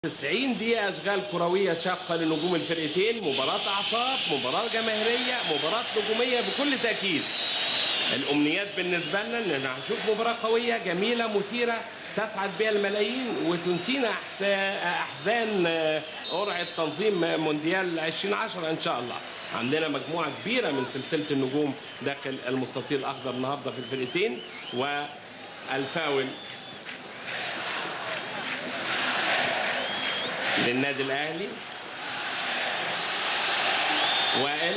90 دقيقة أشغال كروية شاقة لنجوم الفرقتين، مباراة أعصاب، مباراة جماهيرية، مباراة نجومية بكل تأكيد. الأمنيات بالنسبة لنا إن هنشوف مباراة قوية جميلة مثيرة تسعد بها الملايين وتنسينا أحزان قرعة تنظيم مونديال 2010 إن شاء الله. عندنا مجموعة كبيرة من سلسلة النجوم داخل المستطيل الأخضر النهاردة في الفرقتين. والفاول للنادي الاهلي. وائل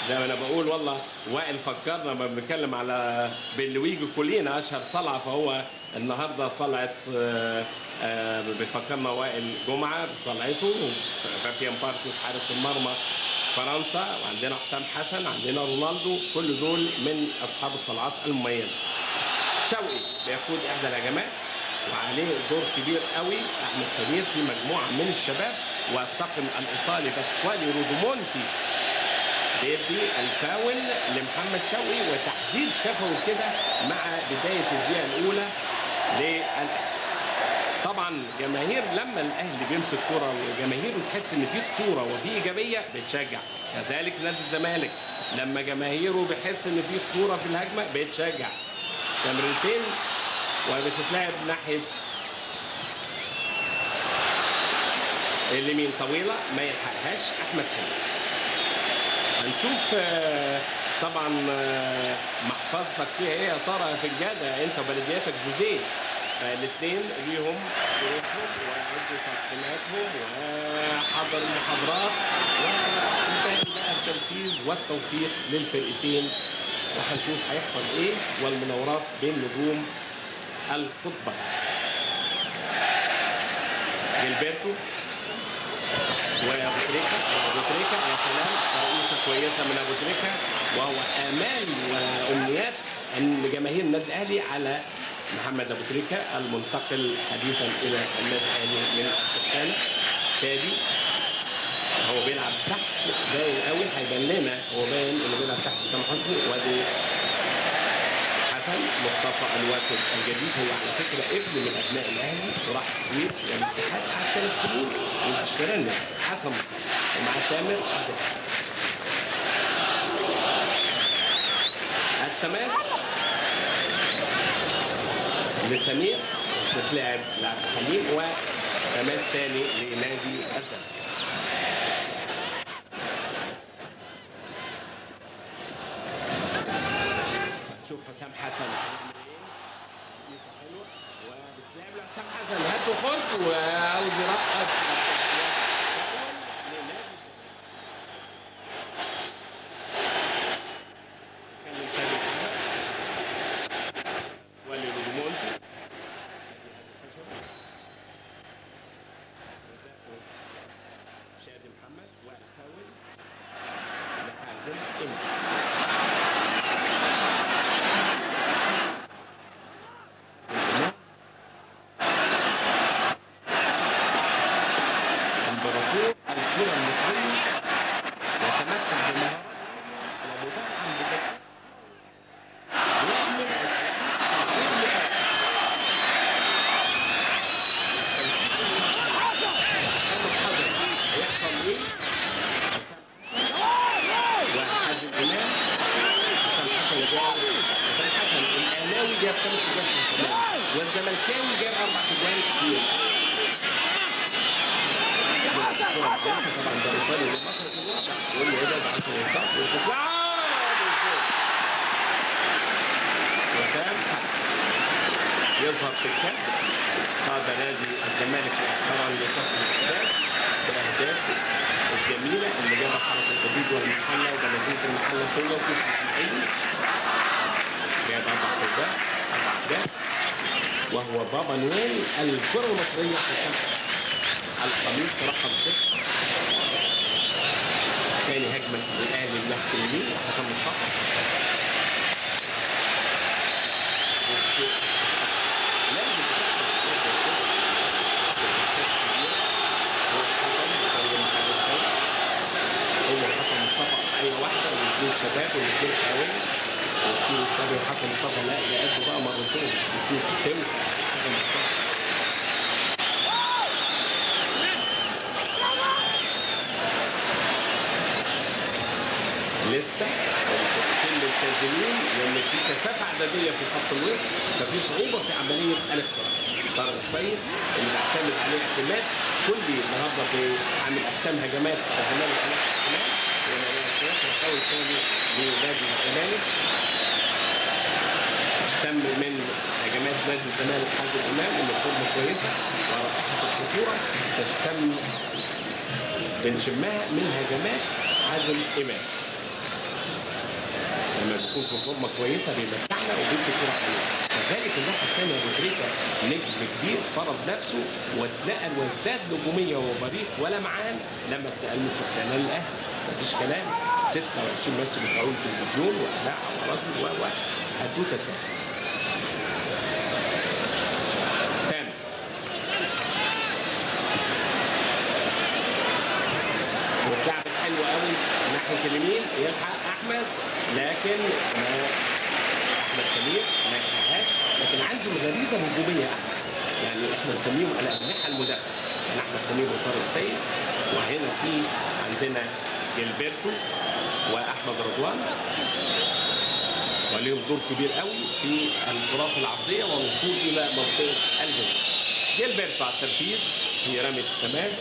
زي ما انا بقول والله وائل فكرنا لما بنتكلم على بلويجي كلنا اشهر صلعه، فهو النهارده صلعه بيفكرنا وائل جمعه بصلعته. فابيان بارتيس حارس المرمى فرنسا، وعندنا حسام حسن، عندنا رونالدو، كل دول من اصحاب الصلعات المميزه. شوقي بيقود احدى الهجمات وعليه دور كبير قوي احمد سمير في مجموعه من الشباب، والطاقم الايطالي باسكوالي رودومونتي بيدي الفاول لمحمد شوقي، وتحذير شفوي كده مع بدايه الدقيقه الاولى للاهلي. طبعا جماهير لما الاهلي بيمسك كوره وجماهيره تحس ان في خطوره وفي ايجابيه بتشجع، كذلك نادي الزمالك لما جماهيره بيحس ان في خطوره في الهجمه بتشجع. تمريرتين وبتتلعب ناحيه اليمين طويله ما يلحقهاش احمد سمير. هنشوف طبعا محفظتك فيها ايه يا ترى في الجاده انت وبلدياتك جوزيه. الاثنين ليهم ظروفهم وعدوا تقييماتهم وحضر المحاضرات، وانتهى بقى التنفيذ والتوفيق للفرقتين، وهنشوف هيحصل ايه والمناورات بين نجوم القطبة. جilberto وابو تريكة يا سلام، رئيسة كويسة من ابو تريكة، وهو امال وامنيات ان جماهير النادي الاهلي على محمد ابو تريكة المنتقل حديثا الى النادي الاهلي من الترسانة. شادي هو بيلعب تحت باين قوي، هيبان لنا هو باين انه بيلعب تحت حسام حسني. وادي مصطفى الواكد الجديد، هو على فكره ابن من ابناء الاهلي وراح السويس والاتحاد قعد 3 سنين واشترى لنا حسن مصطفى ومع تامر التماس لسمير، بتلعب لعب حليم وتماس ثاني لنادي الزمالك. شوف حسام حسن حلوه وبتلعب لحسام حسن هات وخد وعاوز يرقص ولي رودومونتي شادي محمد والفاول لحازم الكرة المصرية يتمتع بمهارات ومدافعا بذكاء هيحصل ايه؟ وحازم امام حسام حسن جاب حسام حسن الاهلاوي جاب 5 اجوان في الزمالك والزملكاوي جاب 4 اجوان كتير. طبعا ده رسالة لمصر الواقع يقول له ايه ده عشان ينطق وتطلع حسام حسن يظهر في الكاد. قاد نادي الزمالك مؤخرا لصف الاحداث بالاهداف الجميله اللي جابها حرس الحدود والمحله وبلديه المحله كله في الاسماعيلي. جاب 4 اهداف وهو بابا نويل الكره المصريه حسام حسن. القميص رقم 6 ثاني هجمه الاهلي من ناحيه اليمين حسام مصطفى. لازم هو حسام مصطفى اي واحده والاثنين شباب والاثنين حاولوا وفي الثاني حسام مصطفى لا يأدوا بقى مرتين يصير في التاني حسام مصطفى لسه الفرقتين ملتزمين لان في كثافه عدديه في خط الوسط، ففي صعوبه في عمليه الاختراق. طارق السيد اللي بيعتمد عليه اعتماد كلي النهارده بيعمل احكام هجمات الزمالك على الشمال، والفاول الثاني لنادي الزمالك. تم من هجمات نادي الزمالك حازم امام اللي فورمه كويسه ورائحه الخطوره تشتم بنشمها من هجمات حازم امام. لما بتكون في فورمه كويسه بيمتعنا وبيدي كوره حلوه. كذلك الناحيه الثانيه بوتريكا نجم كبير فرض نفسه واتنقل وازداد نجوميه وبريق ولمعان لما اتنقل من كريستيانو للاهلي. مفيش كلام. 26 ماتش بتعود تلفزيون واذاعه وراديو حدوته تاني. واتلعبت حلوه قوي ناحيه اليمين، يلحق احمد لكن احمد سمير ما يلحقهاش، لكن عنده غريزه هجوميه احمد. يعني احنا نسميهم الاجنحه المدافع، يعني احمد سمير وطارق السيد، وهنا في عندنا جilberto واحمد رضوان وليهم دور كبير قوي في الكرات العرضيه والوصول الى منطقه الجزاء. جilberto على التنفيذ في رميه التماس،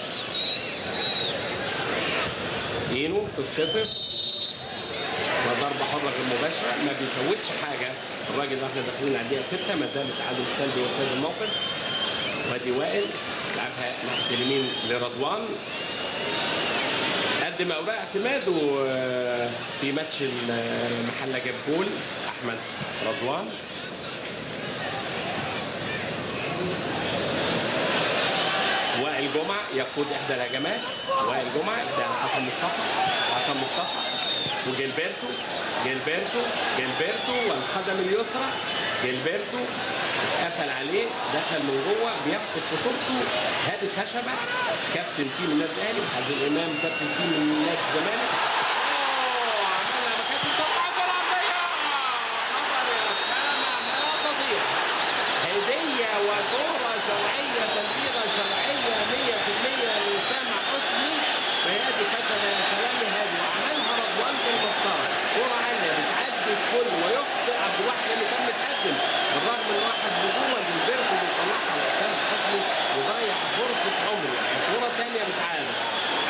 اينو تتخطف وضربه حره غير مباشره، ما بيفوتش حاجه الراجل. احنا داخلين على الدقيقه 6، ما زال التعادل السلبي وسيد الموقف. وادي وائل لعبها ناحيه اليمين لرضوان، قدم اوراق اعتماده في ماتش المحله، جاب جول احمد رضوان. وائل جمعه يقود احدى الهجمات، وائل جمعه ده حسن مصطفى وجilberto والقدم اليسرى. جilberto اتقفل عليه، دخل من جوه بيفقد خطورته. هادي خشبه كابتن تيم النادي الاهلي وحازم امام كابتن تيم نادي الزمالك. عملها ما كانتش متوقعه كره عرضيه. خبر يا سامع لا تضيع. هديه وكره شرعيه، تنفيذه شرعيه 100% لسامع حسني. فهادي خشبه يا سلام يا هادي، وعملها رضوان في المسطره. كره عاليه بتعدي الكل ويخطئ عبد الواحد اللي كان متقدم بالرغم من واحد بجوه جilberto بيطلعها لسامع حسني وضيع فرصه عمره. كره ثانيه بتعادل،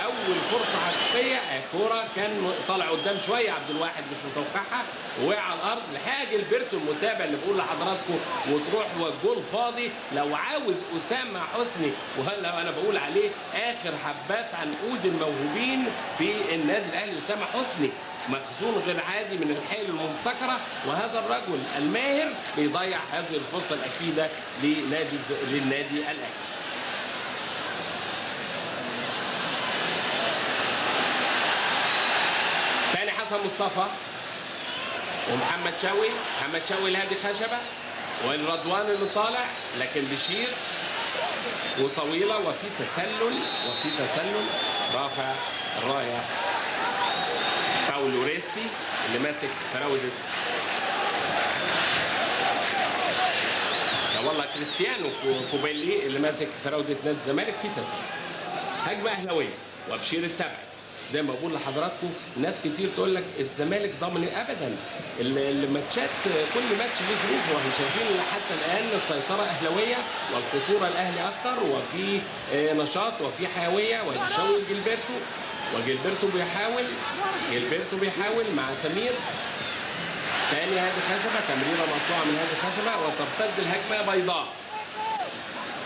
اول فرصه حقيقيه كره كان طالع قدام شويه عبد الواحد مش متوقعها ووقع على الارض. لحقها جilberto المتابع اللي بقول لحضراتكم وتروح والجول فاضي. لو عاوز اسامه حسني، وهلا انا بقول عليه اخر حبات عنقود الموهوبين في النادي الاهلي، اسامه حسني مخزون غير عادي من الحيل المبتكره، وهذا الرجل الماهر بيضيع هذه الفرصه الاكيده للنادي الاهلي. ثاني حسن مصطفى ومحمد شوقي لهادي خشبه والرضوان اللي طالع، لكن بشير وطويله وفي تسلل رافع الرايه باولو ريسي اللي ماسك فراوده والله كريستيانو كوبيلي اللي ماسك فراوده نادي الزمالك. في تسلل، هجمه اهلاويه وبشير التبعي. زي ما بقول لحضراتكم ناس كتير تقول لك الزمالك ضامن، ابدا. الماتشات كل ماتش له ظروفه، واحنا شايفين حتى الان السيطره اهلاويه والخطوره الاهلي اكتر، وفي نشاط وفي حيويه. وادي شوقي جilberto بيحاول مع سمير. ثاني هادي خشبه، تمريره مقطوعه من هادي خشبه وترتد الهجمه بيضاء.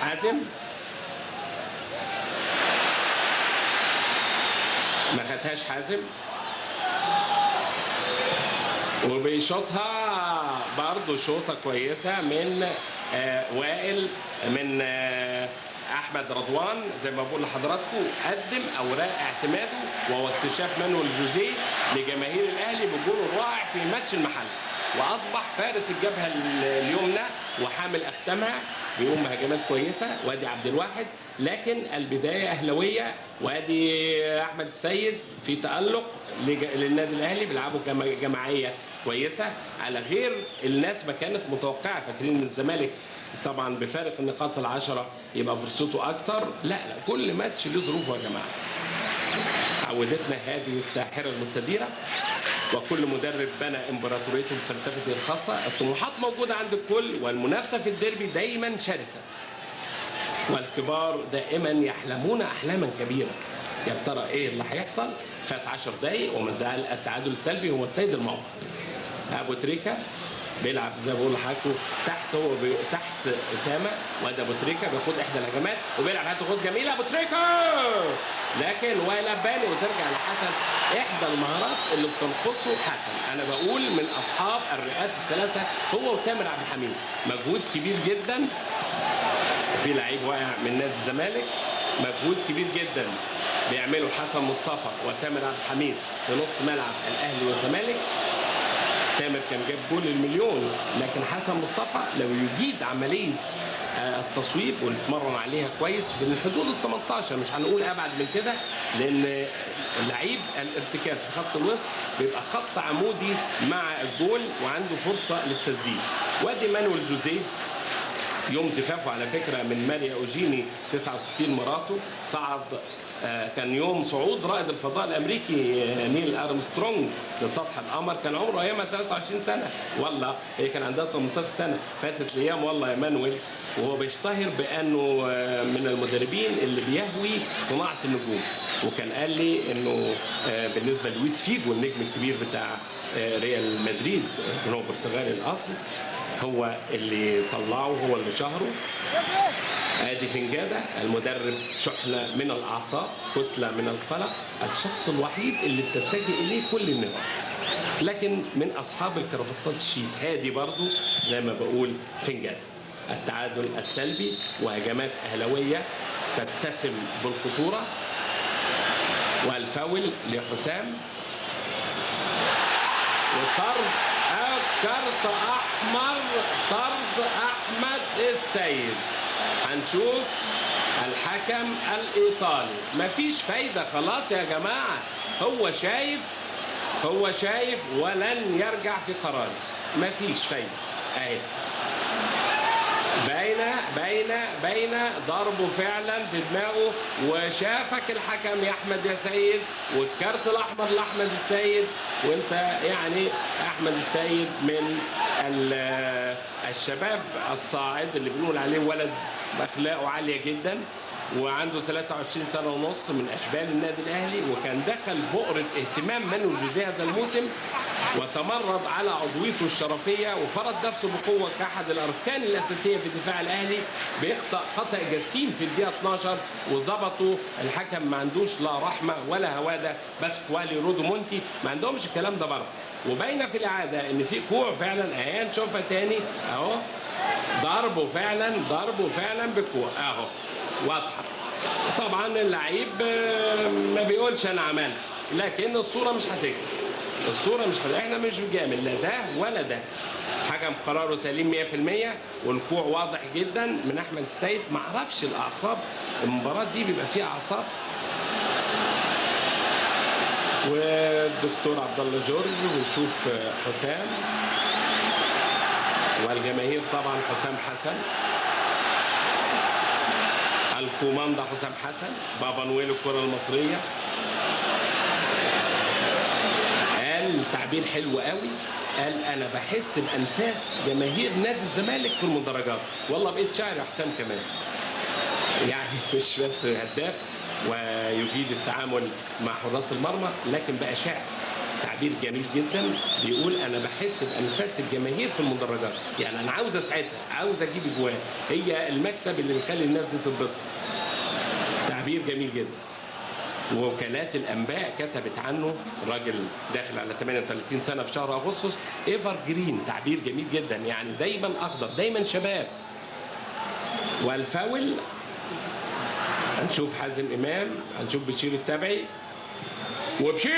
حازم ما خدهاش، حازم وبيشوطها برضه شوطه كويسه من وائل من احمد رضوان. زي ما بقول لحضراتكم قدم اوراق اعتماده وهو اكتشاف مانويل جوزيه لجماهير الاهلي بجوله الرائع في ماتش المحل، واصبح فارس الجبهه اليمنى وحامل اختامها، بيقوم بهجمات كويسه. وادي عبد الواحد، لكن البدايه اهلاويه. وادي احمد السيد في تالق للنادي الاهلي، بيلعبوا جماعيه كويسه على غير الناس ما كانت متوقعه. فاكرين ان الزمالك طبعا بفارق النقاط ال10 يبقى فرصته اكتر. لا كل ماتش له ظروفه يا جماعه. عودتنا هذه الساحره المستديره وكل مدرب بنى امبراطوريته بفلسفته الخاصة. الطموحات موجودة عند الكل، والمنافسة في الديربي دايما شرسة، والكبار دائما يحلمون أحلاما كبيرة. يا ترى ايه اللي هيحصل؟ فات 10 دقايق وما زال التعادل السلبي هو سيد الموقف. ابو تريكة بيلعب زي ما بقول لحضراتكم تحت، هو تحت اسامه، وادي ابو تريكة بياخد احدى الهجمات وبيلعب هتاخد جميله ابو تريكة، لكن ويلباني وترجع لحسن. احدى المهارات اللي بتنقصه حسن، انا بقول من اصحاب الرئات الثلاثه هو وتامر عبد الحميد، مجهود كبير جدا. في لعيب واقع من نادي الزمالك، مجهود كبير جدا بيعمله حسن مصطفى وتامر عبد الحميد في نص ملعب الاهلي والزمالك. تامر كان جاب جول المليون، لكن حسن مصطفى لو يجيد عمليه التصويب ويتمرن عليها كويس في الحدود ال 18، مش هنقول ابعد من كده، لان اللعيب الارتكاز في خط الوسط بيبقى خط عمودي مع الجول وعنده فرصه للتسديد. وادي مانويل جوزيه يوم زفافه على فكره من ماريا اوجيني 69 مراته، صعد كان يوم صعود رائد الفضاء الامريكي نيل ارمسترونج لسطح القمر، كان عمره ايامها 23 سنه، والله هي كان عندها 18 سنه، فاتت الايام والله يا مانويل. وهو بيشتهر بانه من المدربين اللي بيهوي صناعه النجوم، وكان قال لي انه بالنسبه لويس فيجو النجم الكبير بتاع ريال مدريد، هو برتغالي الاصل، هو اللي طلعه، هو اللي شهره. ادي فنجاده المدرب، شحنه من الاعصاب، كتله من القلق، الشخص الوحيد اللي بتتجه اليه كل النظام، لكن من اصحاب الكرافتات الشيك، هادي برضو زي ما بقول فنجاده. التعادل السلبي وهجمات اهلاويه تتسم بالخطوره، والفاول لحسام، وطرد كارت احمر، طرد احمد السيد. هنشوف الحكم الايطالي، مفيش فايده خلاص يا جماعه، هو شايف ولن يرجع في قراره، مفيش فايده اهي، باينه ضربه فعلا في دماغه، وشافك الحكم يا احمد يا سيد، والكارت الاحمر لاحمد السيد. وانت يعني احمد السيد من الشباب الصاعد اللي بنقول عليه ولد باخلاقه عاليه جدا، وعنده 23 سنه ونص، من اشبال النادي الاهلي، وكان دخل بؤره اهتمام مانويل جوزيه هذا الموسم، وتمرد على عضويته الشرفيه وفرض نفسه بقوه كاحد الاركان الاساسيه في دفاع الاهلي، بيخطا خطا جسيم في الدقيقه 12 وظبطوا. الحكم ما عندوش لا رحمه ولا هواده، بس كوالي رودو مونتي ما عندهمش الكلام ده برضه. وباينه في الاعاده ان في كوع فعلا اهي، نشوفها تاني اهو، ضربه فعلا بكوع اهو، واضحه. طبعا اللعيب ما بيقولش انا عملت، لكن الصوره مش هتكفي، احنا مش بنجامل لا ده ولا ده. حكم قراره سليم 100%، والكوع واضح جدا من احمد السيد. ما اعرفش الاعصاب، المباراه دي بيبقى فيها اعصاب. والدكتور عبد الله جورج، ونشوف حسام والجماهير طبعا. حسام حسن، الكوماندا حسام حسن، بابا نويل الكرة المصرية. قال تعبير حلو قوي، قال انا بحس بانفاس جماهير نادي الزمالك في المدرجات. والله بقيت شاعر يا حسام كمان، يعني مش بس هداف ويجيد التعامل مع حراس المرمى، لكن بقى شاعر. تعبير جميل جدا، بيقول انا بحس بانفاس الجماهير في المدرجات، يعني انا عاوز اسعدها، عاوز اجيب اجوان، هي المكسب اللي بيخلي الناس دي تتبسط. تعبير جميل جدا. ووكالات الانباء كتبت عنه، الراجل داخل على 38 سنه في شهر اغسطس، ايفر جرين، تعبير جميل جدا، يعني دايما اخضر، دايما شباب. والفاول هنشوف حازم امام، هنشوف بشير التبعي، وبشير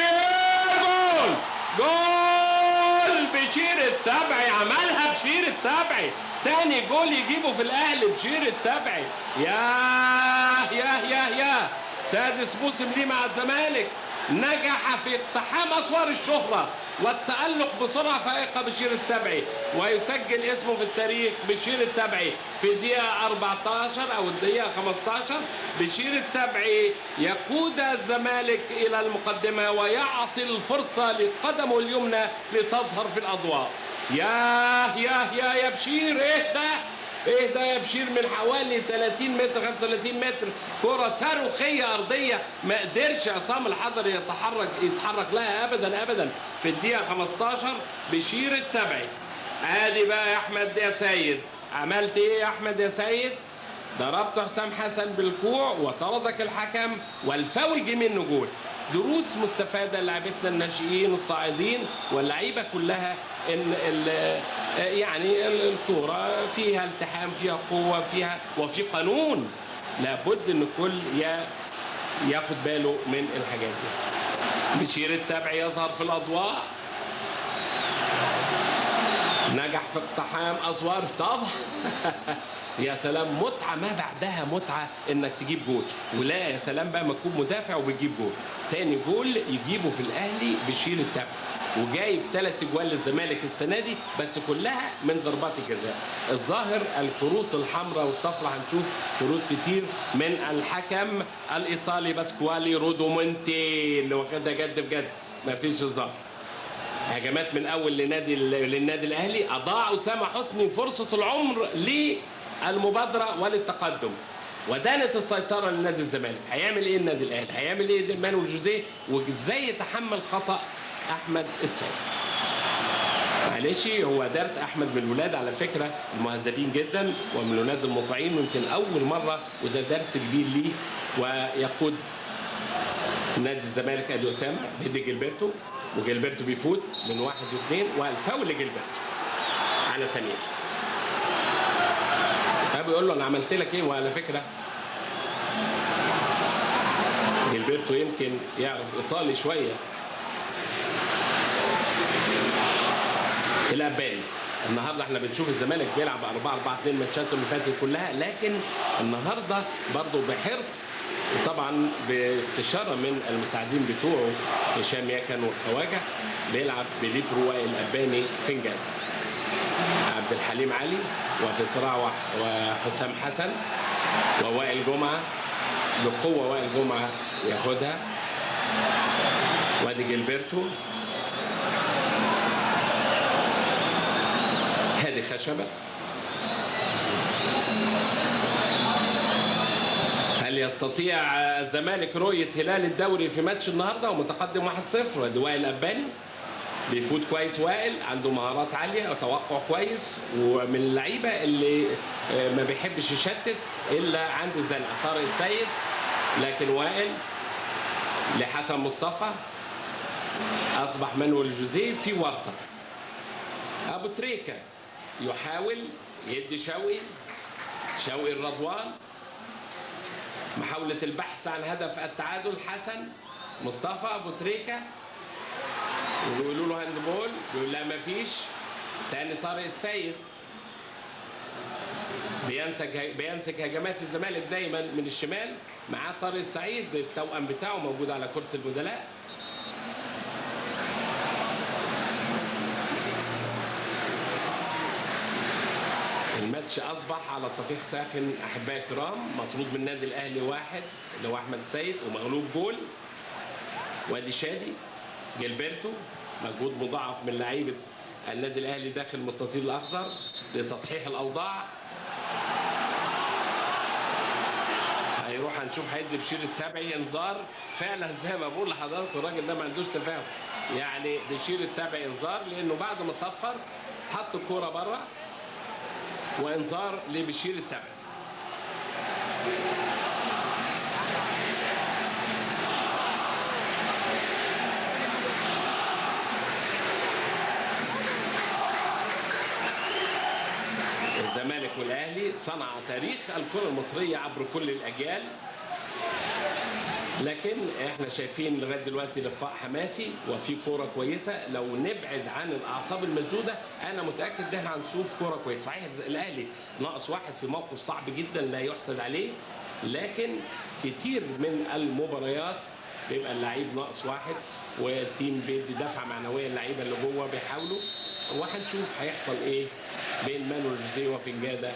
جول بشير التبعي، عملها بشير التبعي، تاني جول يجيبه في الاهلي بشير التبعي. يا سادس موسم ليه مع الزمالك، نجح في اقتحام اسوار الشهرة والتألق بسرعة فائقة بشير التبعي، ويسجل اسمه في التاريخ بشير التبعي في الدقيقة 14 أو الدقيقة 15. بشير التبعي يقود الزمالك إلى المقدمة ويعطي الفرصة لقدمه اليمنى لتظهر في الأضواء. يا بشير، ايه ده يا بشير؟ من حوالي 30 متر 35 متر كرة صاروخية أرضية، ما قدرش عصام الحضري يتحرك لها أبدا. في الدقيقة 15 بشير التبعي. ادي بقى يا احمد يا سيد، عملت ايه يا احمد يا سيد؟ ضربت حسام حسن بالكوع وطردك الحكم، والفاول جه منه جول. دروس مستفاده لعيبتنا الناشئين الصاعدين واللعيبه كلها، ان يعني الكوره فيها التحام، فيها قوه، فيها وفي قانون، لابد ان الكل ياخد باله من الحاجات دي. بشير التبعي يظهر في الاضواء، نجح في اقتحام اسوار طبعا. يا سلام، متعه ما بعدها متعه انك تجيب جول، ولا يا سلام بقى ما تكون مدافع وبتجيب جول. تاني جول يجيبه في الاهلي بشير التبعي، وجايب 3 اجوال للزمالك السنه دي، بس كلها من ضربات الجزاء. الظاهر الكروت الحمراء والصفراء هنشوف كروت كتير من الحكم الايطالي باسكوالي رودومونتي اللي واخدها جد بجد، ما فيش هزار. هجمات من اول للنادي الاهلي، اضاع اسامه حسني فرصه العمر للمبادره وللتقدم، ودانت السيطره لنادي الزمالك. هيعمل ايه النادي الاهلي؟ هيعمل ايه مانويل جوزيه؟ وازاي يتحمل خطا احمد السيد؟ معلش، هو درس احمد من الولاد على فكره المهذبين جدا ومن الولاد المطيعين، يمكن اول مره، وده درس كبير ليه. ويقود نادي الزمالك ادي اسامه بيدي جilberto، وجilberto بيفوت من 1 و2، والفاول لجilberto على سمير. فبيقول له انا عملت لك ايه؟ وعلى فكره جilberto يمكن يعرف ايطالي شويه. الاباني النهارده احنا بنشوف الزمالك بيلعب 4-4-2 ماتشاته اللي فاتت كلها، لكن النهارده برضه بحرص وطبعا باستشاره من المساعدين بتوعه هشام يكن والخواجه، بيلعب بليبرو وائل الاباني فنجان، عبد الحليم علي، وفي صراع وحسام حسن ووائل جمعه، بقوه وائل جمعه ياخدها، وادي جilberto، هادي خشبه. هل يستطيع الزمالك رؤيه هلال الدوري في ماتش النهارده ومتقدم 1-0؟ وادي وائل الاباني بيفوت كويس، وائل عنده مهارات عاليه وتوقع كويس، ومن اللعيبه اللي ما بيحبش يشتت الا عند الزنقه. طارق السيد، لكن وائل لحسن مصطفى، اصبح مانويل جوزيه في ورطه. ابو تريكه يحاول يدي شوقي الرضوان، محاولة البحث عن هدف التعادل. حسن مصطفى، ابو تريكة، ويقولوا له هاندبول، يقول لا ما فيش. تاني طارق السيد بينسج هجمات الزمالك دايما من الشمال، معاه طارق السعيد التوأم بتاعه موجود على كرسي البدلاء. الماتش اصبح على صفيح ساخن احبائي الكرام، مطرود من النادي الاهلي 1 اللي هو احمد السيد ومغلوب جول. وادي شادي، جilberto، مجهود مضاعف من لعيبه النادي الاهلي داخل المستطيل الاخضر لتصحيح الاوضاع. هيروح هنشوف هيدي بشير التبعي انذار، فعلا زي ما بقول لحضراتكم الراجل ده ما عندوش تفاهم، يعني بشير التبعي انذار لانه بعد ما صفر حط الكوره بره، وانذار لبشير التبعي. الزمالك والاهلي صنع تاريخ الكره المصريه عبر كل الاجيال، لكن احنا شايفين لغايه دلوقتي لقاء حماسي وفي كوره كويسه. لو نبعد عن الاعصاب المشدوده انا متاكد ان احنا هنشوف كوره كويسه. صحيح الاهلي ناقص 1 في موقف صعب جدا لا يحسد عليه، لكن كتير من المباريات بيبقى اللعيب ناقص 1 والتيم بيدي دفعه معنويه للعيبه اللي جوه بيحاولوا، وهنشوف هيحصل ايه بين مانويل جوزيه وفنجاده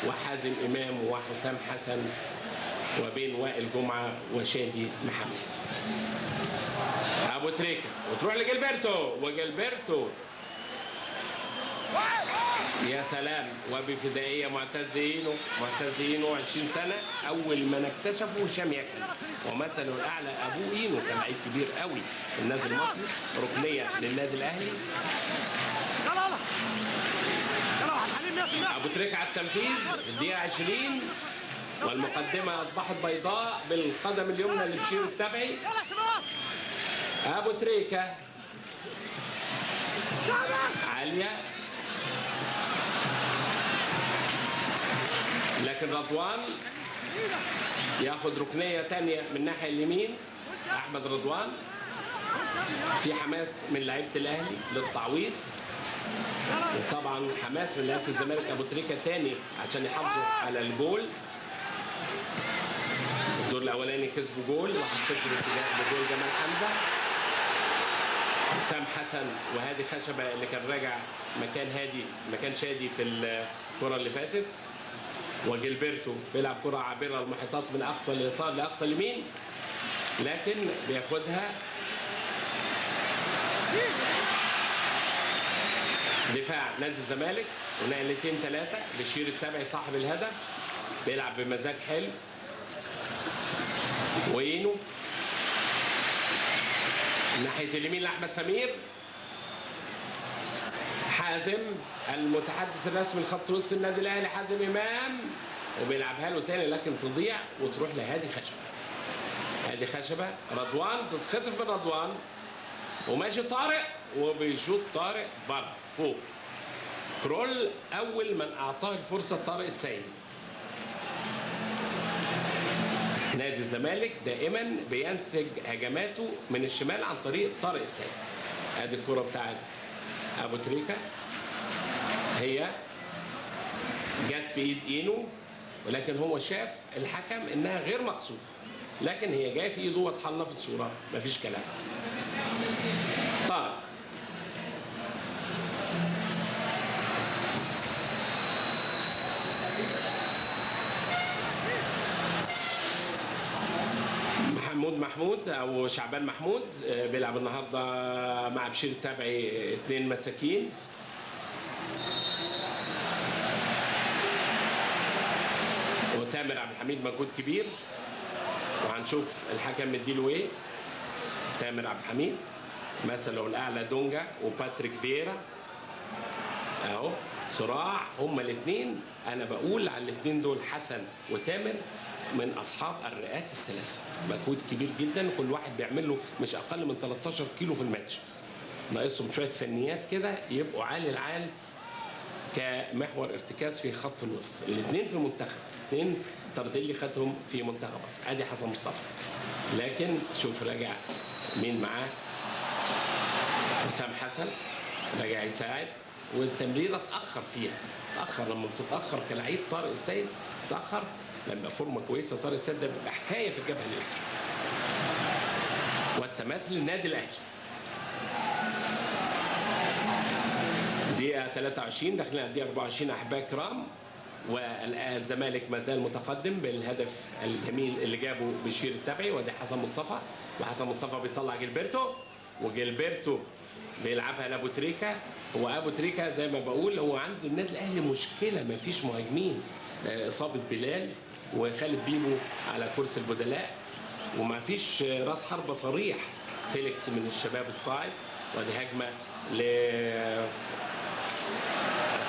وحازم امام وحسام حسن وبين وائل جمعه وشادي محمد. ابو تريكه وتروح لجilberto وجilberto يا سلام، وبفدائيه معتز اينو 20 سنه اول ما نكتشفه هشام يكن، ومثله الاعلى ابوه اينو كان لعيب كبير قوي في النادي المصري، ركنيه للنادي الاهلي. ابو تريكه على التنفيذ الدقيقه 20 والمقدمه اصبحت بيضاء بالقدم اليمنى لبشير التبعي. ابو تريكه عاليه، لكن رضوان ياخد ركنيه ثانيه من الناحيه اليمين. احمد رضوان في حماس من لعيبه الاهلي للتعويض، وطبعا حماس من لعيبه الزمالك. ابو تريكه ثاني عشان يحافظوا على الجول. الدور الاولاني كسبوا جول 1-0 بجول جمال حمزه. حسام حسن وهادي خشبه اللي كان راجع مكان شادي في الكره اللي فاتت. وجilberto بيلعب كره عابره المحيطات من اقصى اليسار لاقصى اليمين، لكن بياخدها دفاع نادي الزمالك ونقلتين 3. بشير التبعي صاحب الهدف بيلعب بمزاج حلو. واينو ناحيه اليمين لاحمد سمير. حازم المتحدث الرسمي لخط وسط النادي الاهلي حازم امام، وبيلعبها له تاني لكن تضيع وتروح لهادي خشبه. هادي خشبه رضوان تتخطف من رضوان وماشي طارق وبيشوط طارق بره فوق. كرول اول من اعطاه الفرصه طارق السيد. نادي الزمالك دائما بينسج هجماته من الشمال عن طريق طارق السيد. ادي الكره بتاعت ابو تريكه، هي جت في ايد اينو ولكن هو شاف الحكم انها غير مقصوده، لكن هي جايه في ايده واضحه لنا في الصوره مفيش كلام. طارق محمود او شعبان محمود بيلعب النهارده مع بشير التبعي، 2 مساكين. وتامر عبد الحميد مجهود كبير، وهنشوف الحكم مديله ايه. تامر عبد الحميد مثله الاعلى دونجا وباتريك فييرا اهو صراع هما الاثنين. انا بقول على الاثنين دول حسن وتامر من اصحاب الرئات الثلاثه، مجهود كبير جدا، كل واحد بيعمل له مش اقل من 13 كيلو في الماتش، ناقصهم شويه فنيات كده يبقوا عالي العال كمحور ارتكاز في خط الوسط. الاثنين في المنتخب، 2 تردلي خدهم في منتخب مصر. ادي حسن مصطفى، لكن شوف راجع مين معاه، حسام حسن راجع يساعد، والتمريره اتاخر فيها، لما بتتاخر كلاعب طارق السيد اتاخر، لما فورمه كويسه طارق السيد ده بيبقى حكايه في الجبهه اليسرى. والتماس للنادي الاهلي دقيقه 23 داخلين على الدقيقه 24 احبائي الكرام، والزمالك ما زال متقدم بالهدف الجميل اللي جابه بشير التبعي. وادي حسن مصطفى، وحسن مصطفى بيطلع جilberto وجilberto بيلعبها لابو تريكه. هو ابو تريكه زي ما بقول هو عنده النادي الاهلي مشكله، ما فيش مهاجمين، اصابه بلال وخالد بيبو على كرسي البدلاء، وما فيش راس حربه صريح. فيليكس من الشباب الصاعد، ودي هجمه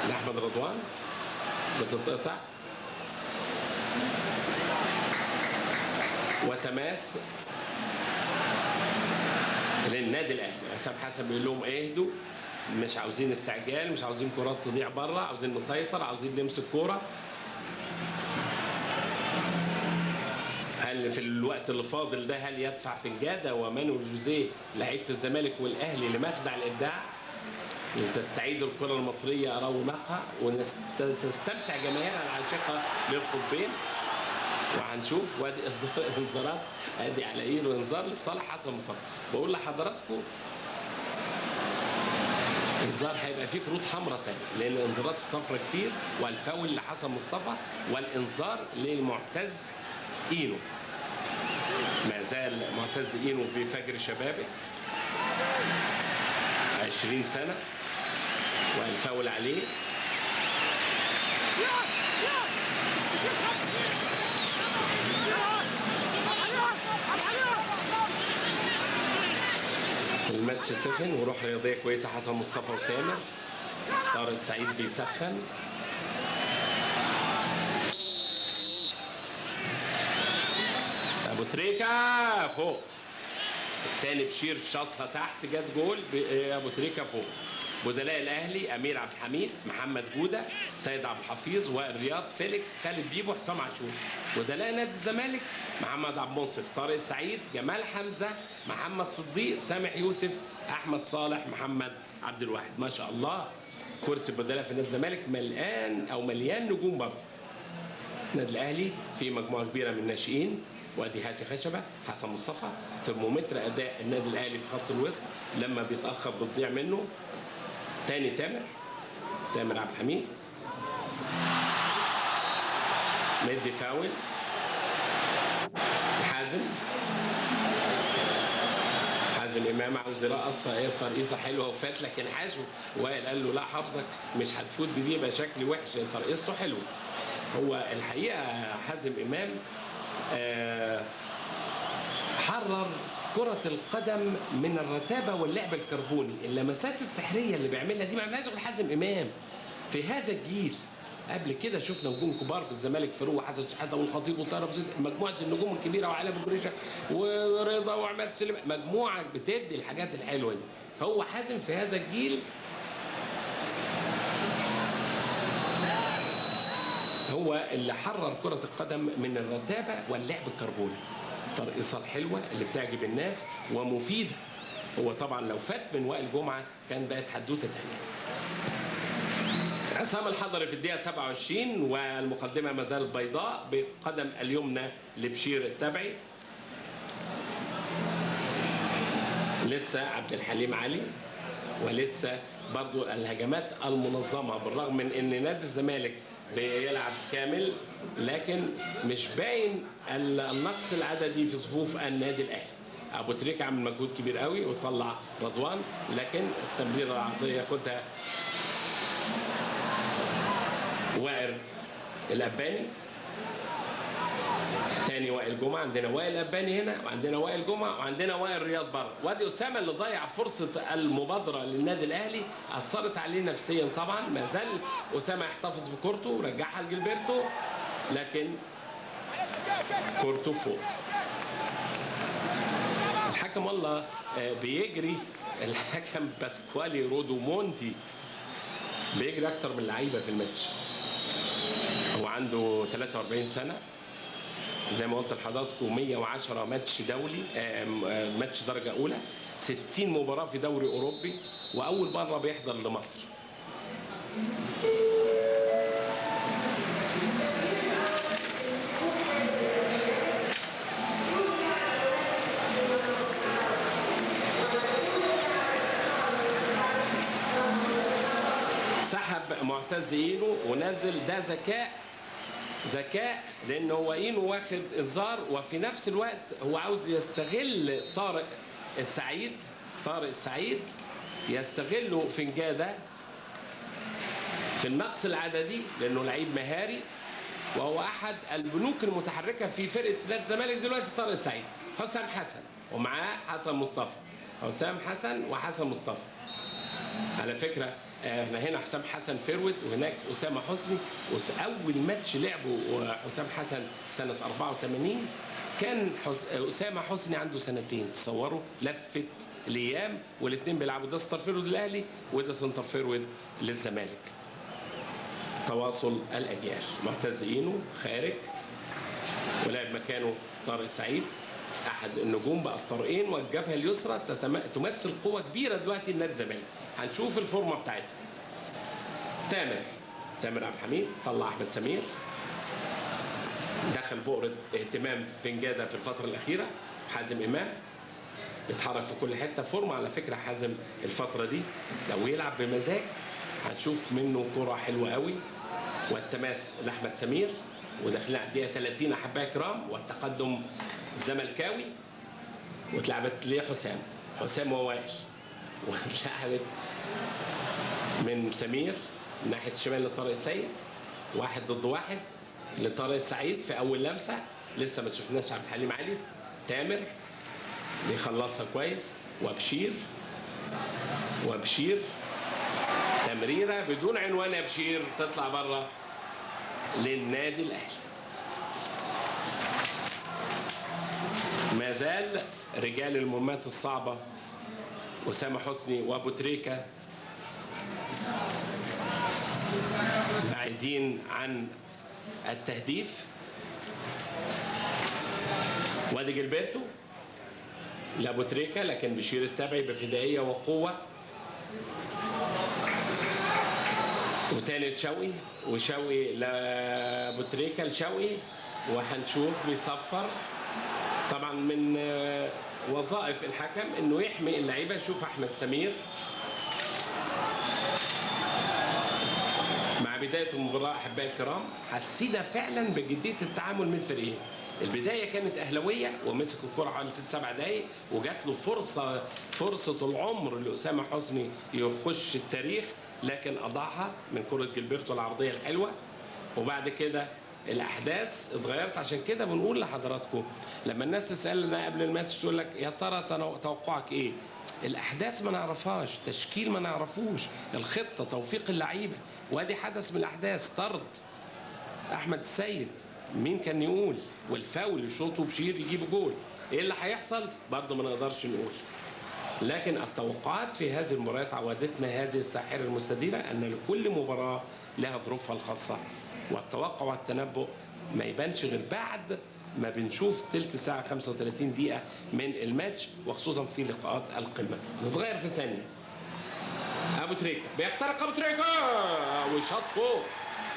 لاحمد رضوان بتتقطع، وتماس للنادي الاهلي. حسام حسن بيقول لهم اهدوا، مش عاوزين استعجال، مش عاوزين كرات تضيع بره، عاوزين نسيطر، عاوزين نمسك كوره. هل في الوقت اللي فاضل ده هل يدفع فنجاده ومانويل جوزيه لعيبه الزمالك والاهلي لمخدع الابداع لتستعيد الكره المصريه رونقها وتستمتع جماهيرها العاشقه للقطبين؟ وهنشوف وادي الانذارات، ادي على ايده انذار لصالح حسن مصطفى. بقول لحضراتكم الظاهر هيبقى فيه كروت حمراء تاني، لان الانذارات الصفراء كتير، والفاول لحسن مصطفى والانذار للمعتز اينو. ما زال معتز اينو في فجر شبابه 20 سنه، والفاول عليه. الماتش سخن وروح رياضيه كويسه. حسن مصطفى وتامر. طارق السعيد بيسخن. ابو تريكه فوق. الثاني بشير شاطها تحت، جت جول. ابو تريكه فوق. بدلاء الاهلي امير عبد الحميد، محمد جوده، سيد عبد الحفيظ، وائل رياض، فيليكس، خالد بيبو، حسام عاشور. بدلاء نادي الزمالك محمد عبد المنصف، طارق السعيد، جمال حمزه، محمد صديق، سامح يوسف، احمد صالح، محمد عبد الواحد. ما شاء الله كرسي البدلاء في نادي الزمالك مليان نجوم برضه. النادي الاهلي في مجموعه كبيره من الناشئين، وادي هاتي خشبه، حسن مصطفى. ترمومتر اداء النادي الاهلي في خط الوسط لما بيتاخر بتضيع منه. تاني تامر عبد الحميد، مدي فاول. حازم امام عاوز يرقص، هي ترقيصه حلوه وفات، لكن حاسه وائل قال له لا حافظك مش هتفوت بدي، يبقى شكل وحش. ترقيصته حلوه. هو الحقيقه حازم امام حرر كرة القدم من الرتابة واللعب الكربوني. اللمسات السحرية اللي بيعملها دي ما عملهاش غير حازم إمام في هذا الجيل. قبل كده شفنا نجوم كبار في الزمالك، فاروق وحسن شحاته والخطيب وطاهر أبو زيد، مجموعة النجوم الكبيرة، وعلاء أبو جريشة ورضا وعماد سليمان، مجموعة بتدي الحاجات الحلوة دي. هو حازم في هذا الجيل هو اللي حرر كرة القدم من الرتابة واللعب الكربوني. الترقيصة الحلوة اللي بتعجب الناس ومفيدة. هو طبعا لو فات من وائل جمعة كان بقت حدوتة تانية. عصام الحضري في الدقيقة 27 والمقدمة ما زالت بيضاء بقدم اليمنى لبشير التبعي. لسه عبد الحليم علي، ولسه برضو الهجمات المنظمة، بالرغم من ان نادي الزمالك بيلعب كامل لكن مش باين النقص العددي في صفوف النادي الاهلي. ابو تريكه عمل مجهود كبير قوي وطلع رضوان، لكن التمريره العرضيه ياخدها وائل الاباني. تاني وائل جمعه. عندنا وائل الاباني هنا، وعندنا وائل جمعه، وعندنا وائل رياض بره. وادي اسامه اللي ضيع فرصه المبادره للنادي الاهلي، اثرت عليه نفسيا طبعا. ما زال اسامه يحتفظ بكورته ورجعها لجilberto، لكن كورته فوق. الحكم والله بيجري، الحكم باسكوالي رودومونتي بيجري اكتر من اللعيبه في الماتش. هو عنده 43 سنه زي ما قلت لحضراتكم، 110 ماتش دولي، ماتش درجه اولى، 60 مباراه في دوري اوروبي، واول مره بيحضر لمصر. سحب معتز اينو ونزل. ده ذكاء لان هو اينو واخد انذار، وفي نفس الوقت هو عاوز يستغل طارق السعيد يستغله في انجاده في النقص العددي، لانه لعيب مهاري وهو احد البنوك المتحركه في فرقه نادي الزمالك دلوقتي. طارق السعيد، حسام حسن، ومعاه حسن مصطفى. حسام حسن وحسن مصطفى. على فكره احنا هنا حسام حسن فيرويد، وهناك اسامه حسني. اول ماتش لعبه حسام حسن سنه 84 كان اسامه حسني عنده سنتين. تصوروا لفه الايام، والاثنين بيلعبوا، ده سنتر فيرويد للاهلي وده سنتر فيرويد للزمالك. تواصل الاجيال. معتز اينو خارج ولعب مكانه طارق سعيد، احد النجوم بقى الطارقين، والجبهه اليسرى تمثل قوه كبيره دلوقتي لنادي الزمالك. هنشوف الفورمه بتاعتها. تامر عبد الحميد طلع احمد سمير، دخل بؤرة اهتمام فنجادة في الفترة الأخيرة. حازم إمام بيتحرك في كل حتة، فورمة على فكرة حازم الفترة دي، لو يلعب بمزاج هنشوف منه كرة حلوة قوي. والتماس لأحمد سمير، وداخلين على الدقيقة 30 أحبائي الكرام، والتقدم الزملكاوي. واتلعبت حسام ووائل، واتلعبت من سمير ناحية الشمال لطارق السيد، 1 ضد 1 لطارق السعيد في أول لمسة. لسه ما شفناش عبد الحليم علي. تامر بيخلصها كويس، وبشير تمريرة بدون عنوان يا بشير، تطلع بره للنادي الأهلي. ما زال رجال المهمات الصعبة أسامة حسني وأبو تريكة بعيدين عن التهديف. وادي جilberto لأبو تريكة، لكن بشير التبعي بفدائية وقوة. وتاني لشوقي، وشوقي لأبو تريكة لشوقي، وهنشوف بيصفر. طبعا من وظائف الحكم انه يحمي اللعيبه. شوف احمد سمير مع بدايه المباراه احبائي الكرام حسينا فعلا بجديه التعامل من الفريقين. البدايه كانت اهلاويه، ومسك الكره حوالي 6-7 دقائق، وجات له فرصه العمر لاسامه حسني يخش التاريخ، لكن اضاعها من كره جilberto العرضيه الحلوه. وبعد كده الاحداث اتغيرت. عشان كده بنقول لحضراتكم لما الناس تسالنا قبل الماتش تقول لك يا ترى توقعك ايه؟ الاحداث ما نعرفهاش، تشكيل ما نعرفوش، الخطه، توفيق اللعيبه. وادي حدث من الاحداث، طرد احمد السيد، مين كان يقول؟ والفاول يشوطه بشير يجيب جول. ايه اللي هيحصل؟ برضه ما نقدرش نقول. لكن التوقعات في هذه المباريات عودتنا هذه الساحره المستديره ان لكل مباراه لها ظروفها الخاصه، والتوقع والتنبؤ ما يبانش غير بعد ما بنشوف تلت ساعة 35 دقيقة من الماتش، وخصوصا في لقاءات القمة بتتغير في ثانية. أبو تريكة بيخترق، أبو تريكة وشاط فوق.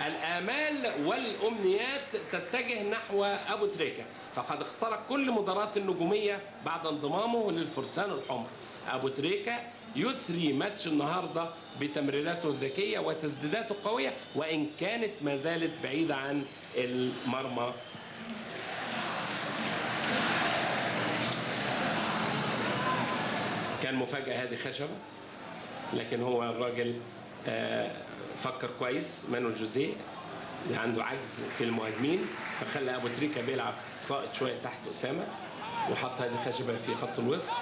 الآمال والأمنيات تتجه نحو أبو تريكة، فقد اخترق كل مدارات النجومية بعد انضمامه للفرسان الحمر. أبو تريكة يثري ماتش النهارده بتمريراته الذكيه وتسديداته القويه، وان كانت ما زالت بعيده عن المرمى. كان مفاجاه هذه خشبه، لكن هو الراجل فكر كويس. مانويل جوزيه عنده عجز في المهاجمين، فخلى ابو تريكة بيلعب ساقط شويه تحت اسامه، وحط هذه خشبه في خط الوسط.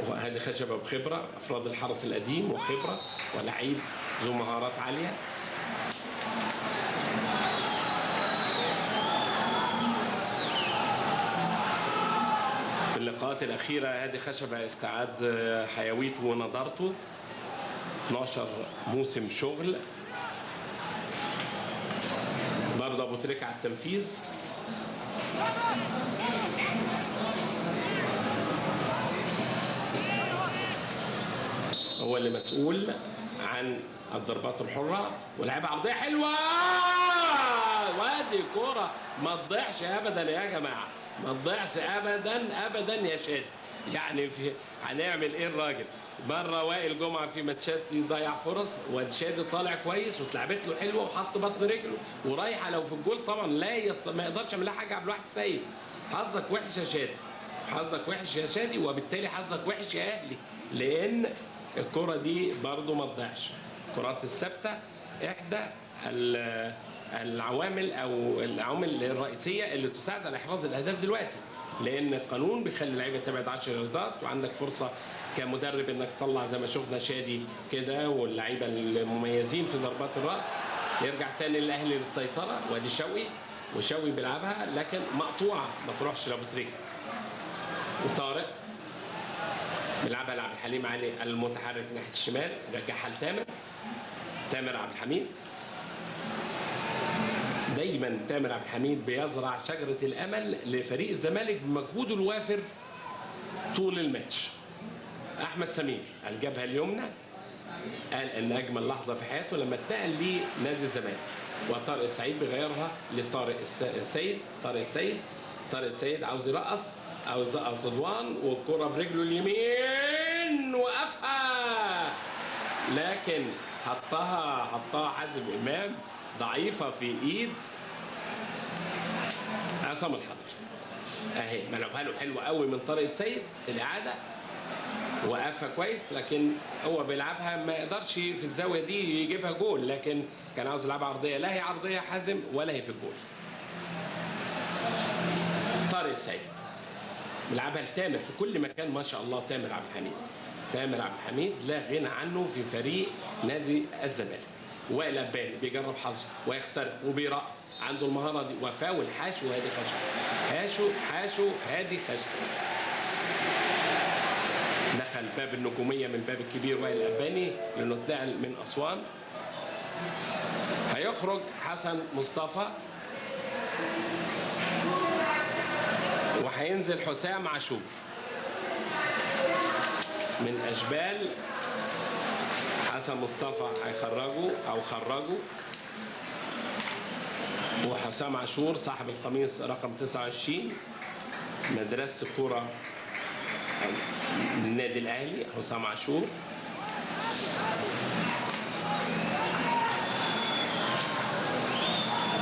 وهذه خشبه بخبره، افراد الحرس القديم وخبره، ولعيب ذو مهارات عاليه. في اللقاءات الاخيره هذه خشبه استعاد حيويته ونضارته. 12 موسم شغل. برضه ابو تريكة على التنفيذ. هو اللي مسؤول عن الضربات الحرة، ولعبة عرضية حلوة، وادي كرة ما تضيعش ابدا يا جماعة، ما تضيعش ابدا ابدا يا شادي. يعني هنعمل ايه الراجل؟ بره وائل جمعة في ماتشات يضيع فرص، وشادي طالع كويس واتلعبت له حلوة وحط بطن رجله ورايحة لو في الجول طبعا ما يقدرش يعمل لها حاجة عبد الواحد سيد. حظك وحش يا شادي، حظك وحش يا شادي، وبالتالي حظك وحش يا اهلي، لان الكرة دي برضو ما تضيعش. الكرات الثابتة احدى العوامل او العوامل الرئيسية اللي تساعد على احراز الاهداف دلوقتي، لان القانون بيخلي اللعيبه تبعد 10 ياردات، وعندك فرصه كمدرب انك تطلع زي ما شفنا شادي كده واللعيبه المميزين في ضربات الراس. يرجع تاني الاهلي للسيطره، وادي وشوقي بيلعبها لكن مقطوعه ما تروحش لابو تريكة. وطارق بيلعبها لعبد الحليم علي المتحرك ناحيه الشمال، رجعها لتامر عبد الحميد. دايما تامر عبد الحميد بيزرع شجره الامل لفريق الزمالك بمجهوده الوافر طول الماتش. احمد سمير الجبهه اليمنى قال ان اجمل لحظه في حياته لما اتنقل لنادي الزمالك، وطارق السعيد بيغيرها لطارق السيد. طارق السيد عاوز يرقص، عاوز يرقص رضوان، والكرة برجله اليمين وقفها، لكن حطها حازم امام ضعيفة في ايد عصام الحضري. اهي ملعوبها له حلوة قوي من طارق السيد في الاعادة، وقفها كويس، لكن هو بيلعبها ما يقدرش في الزاويه دي يجيبها جول، لكن كان عاوز يلعبها عرضيه، لا هي عرضيه حازم ولا هي في الجول. طارق السيد بيلعبها لتامر في كل مكان ما شاء الله. تامر عبد الحميد، تامر عبد الحميد لا غنى عنه في فريق نادي الزمالك. وائل أباني بيجرب حظه ويخترق وبيرقص، عنده المهاره دي، وفاول حاشو هادي خشب، حاشو هادي خشب. دخل باب النجوميه من الباب الكبير وائل أباني لانه اتنقل من اسوان. هيخرج حسن مصطفى وهينزل حسام عاشور من اشبال. حسن مصطفى خرجه، وحسام عاشور صاحب القميص رقم 29 مدرسة الكرة النادي الاهلي. حسام عاشور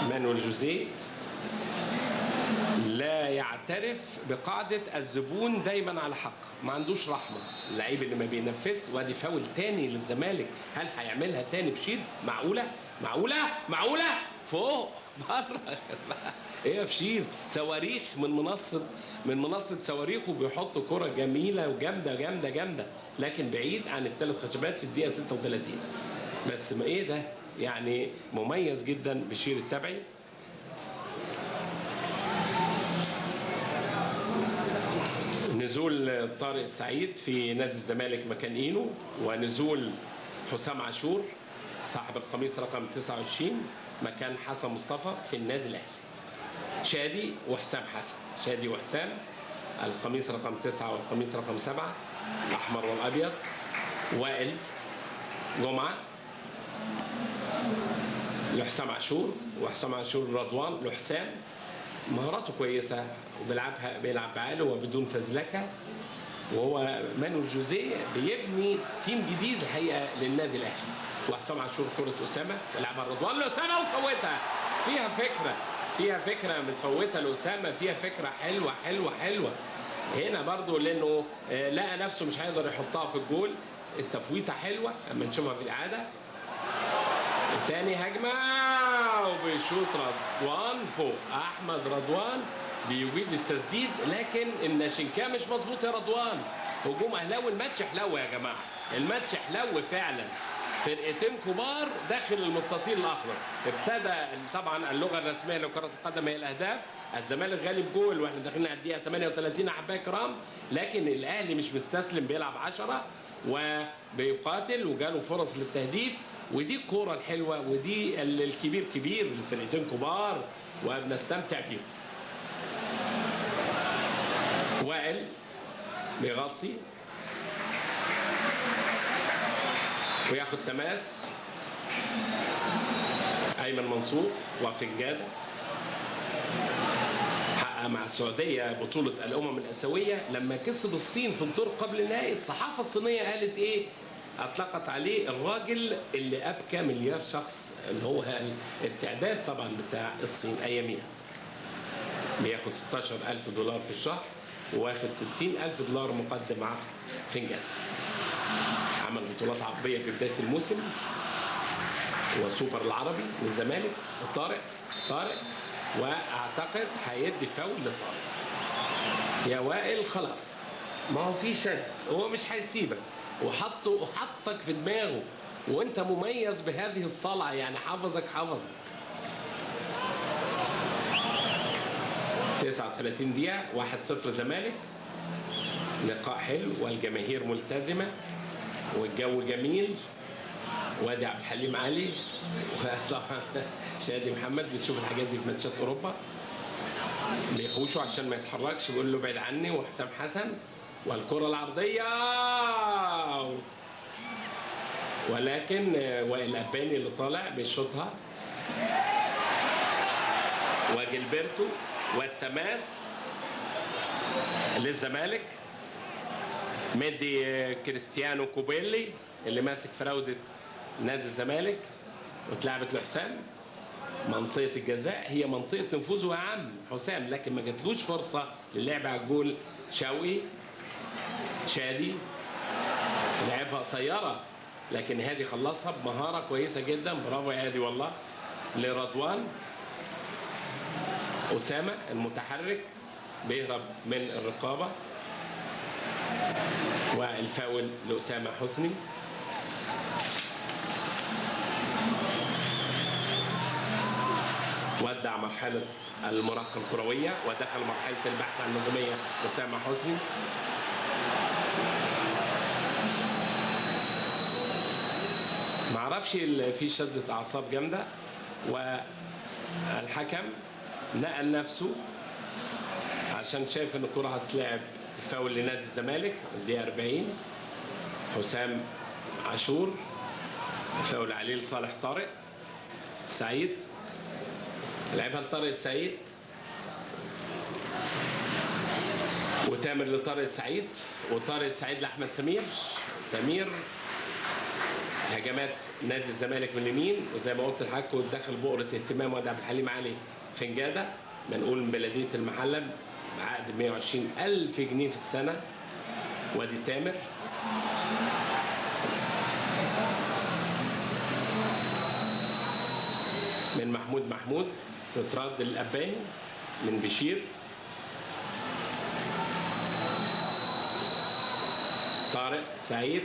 مانويل جوزيه لا يعترف بقاعدة الزبون دايما على حق، ما عندوش رحمة. اللعيب اللي ما بينفذ، وادي فاول تاني للزمالك، هل هيعملها تاني بشير؟ معقولة فوق بره. ايه يا بشير؟ صواريخ من منصة صواريخ، وبيحط كرة جميلة وجامدة، لكن بعيد عن الثلاث خشبات في الدقيقة 36. بس ما ايه ده يعني، مميز جدا بشير التبعي. نزول طارق السعيد في نادي الزمالك مكان اينو، ونزول حسام عاشور صاحب القميص رقم 29 مكان حسن مصطفى في النادي الاهلي. شادي وحسام القميص رقم 9 والقميص رقم 7، الاحمر والابيض. وائل جمعه لحسام عاشور، وحسام عاشور رضوان لحسام. مهاراته كويسه بيلعب بعاله وبدون فزلكه، وهو مانويل جوزيه بيبني تيم جديد الحقيقه للنادي الاهلي. وحسام عاشور كره اسامه يلعبها رضوان لاسامه وفوتها، فيها فكره متفوته لاسامه، فيها فكره حلوه هنا برضو، لانه لقى نفسه مش هيقدر يحطها في الجول. التفويته حلوه اما نشوفها في الاعاده. تاني هجمه وبيشوط رضوان فوق. احمد رضوان بيجيد التسديد، لكن الناشنكاه مش مظبوط يا رضوان. هجوم اهلاوي، الماتش حلو يا جماعه، الماتش حلو فعلا. فرقتين كبار داخل المستطيل الاخضر. ابتدى طبعا اللغه الرسميه لكره القدم هي الاهداف. الزمالك غالب جول واحنا داخلين على الدقيقه 38 احبائي الكرام، لكن الاهلي مش مستسلم، بيلعب 10 وبيقاتل وجاله فرص للتهديف. ودي الكوره الحلوه، ودي الكبير الفرقتين كبار وبنستمتع بيهم. وائل بيغطي وياخد تماس. ايمن منصور وفنجاده حقق مع السعوديه بطوله الامم الاسيويه لما كسب الصين في الدور قبل النهائي. الصحافه الصينيه قالت ايه؟ اطلقت عليه الراجل اللي ابكى مليار شخص، اللي هو التعداد طبعا بتاع الصين اياميها. بياخد $16,000 في الشهر، واخد $60,000 مقدم عقد فنجاده. عمل بطولات عربيه في بدايه الموسم، والسوبر العربي للزمالك. طارق واعتقد هيدي فاول لطارق. يا وائل خلاص، ما هو في شد، هو مش هيسيبك، وحطك في دماغه، وانت مميز بهذه الصلعه، يعني حافظك. 39 دقيقه 1-0 زمالك. لقاء حلو والجماهير ملتزمه والجو جميل. وادي عبد الحليم علي وطبعا شادي محمد بتشوف الحاجات دي في ماتشات اوروبا، بيحوشوا عشان ما يتحركش، بيقول له ابعد عني. وحسام حسن والكره العرضيه، ولكن وائل أباني اللي طالع بيشوطها وجilberto والتماس للزمالك. مدي كريستيانو كوبيلي اللي ماسك فراوده نادي الزمالك، واتلعبت لحسام. منطقه الجزاء هي منطقه نفوذه يا عم حسام، لكن ما جاتلوش فرصه للعب على الجول. شوقي شادي لعبها قصيره، لكن هادي خلصها بمهاره كويسه جدا. برافو يا هادي والله. لرضوان. اسامه المتحرك بيهرب من الرقابه، والفاول لاسامه حسني. ودع مرحله المراهقه الكرويه ودخل مرحله البحث عن النجوميه اسامه حسني. معرفش في شده اعصاب جامده، والحكم نقل نفسه عشان شايف ان الكره هتتلعب. فاول لنادي الزمالك الدقيقه 40. حسام عاشور فاول عليه لصالح طارق سعيد. لعبها لطارق السعيد، وتامر لطارق السعيد، وطارق السعيد لاحمد سمير. سمير هجمات نادي الزمالك من اليمين، وزي ما قلت لحضراتكم دخل بؤره اهتمام وادي عبد الحليم علي فنجاده، منقول من بلديه المحله بعقد 120,000 جنيه في السنه. وادي تامر. من محمود تترد للأباني من بشير. طارق سعيد.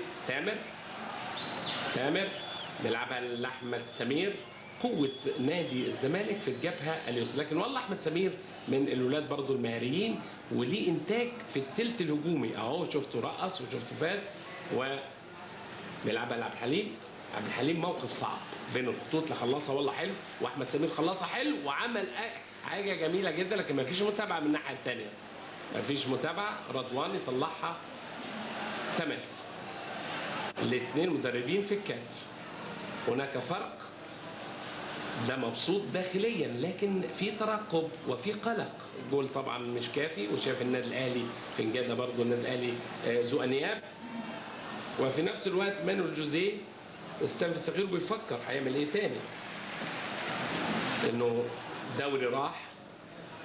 تامر بيلعبها لاحمد سمير. قوه نادي الزمالك في الجبهه اليسرى، لكن والله احمد سمير من الولاد برضو المهاريين وليه انتاج في الثلث الهجومي اهو. شفته رقص وشفته فات، وبيلعبها لعبد الحليم. عبد الحليم موقف صعب بين الخطوط لخلصها والله حلو، واحمد سمير خلصها حلو وعمل حاجه جميله جدا، لكن ما فيش متابعه من الناحيه الثانيه. ما فيش متابعه. رضوان يطلعها تماس. الاثنين مدربين في الكادر. هناك فرق. ده مبسوط داخليا، لكن في ترقب وفي قلق. الجول طبعا مش كافي، وشاف النادي الاهلي فنجاده برضه النادي الاهلي ذو انياب. وفي نفس الوقت مانويل جوزيه استنفذ الصغير بيفكر هيعمل ايه تاني، انه دوري راح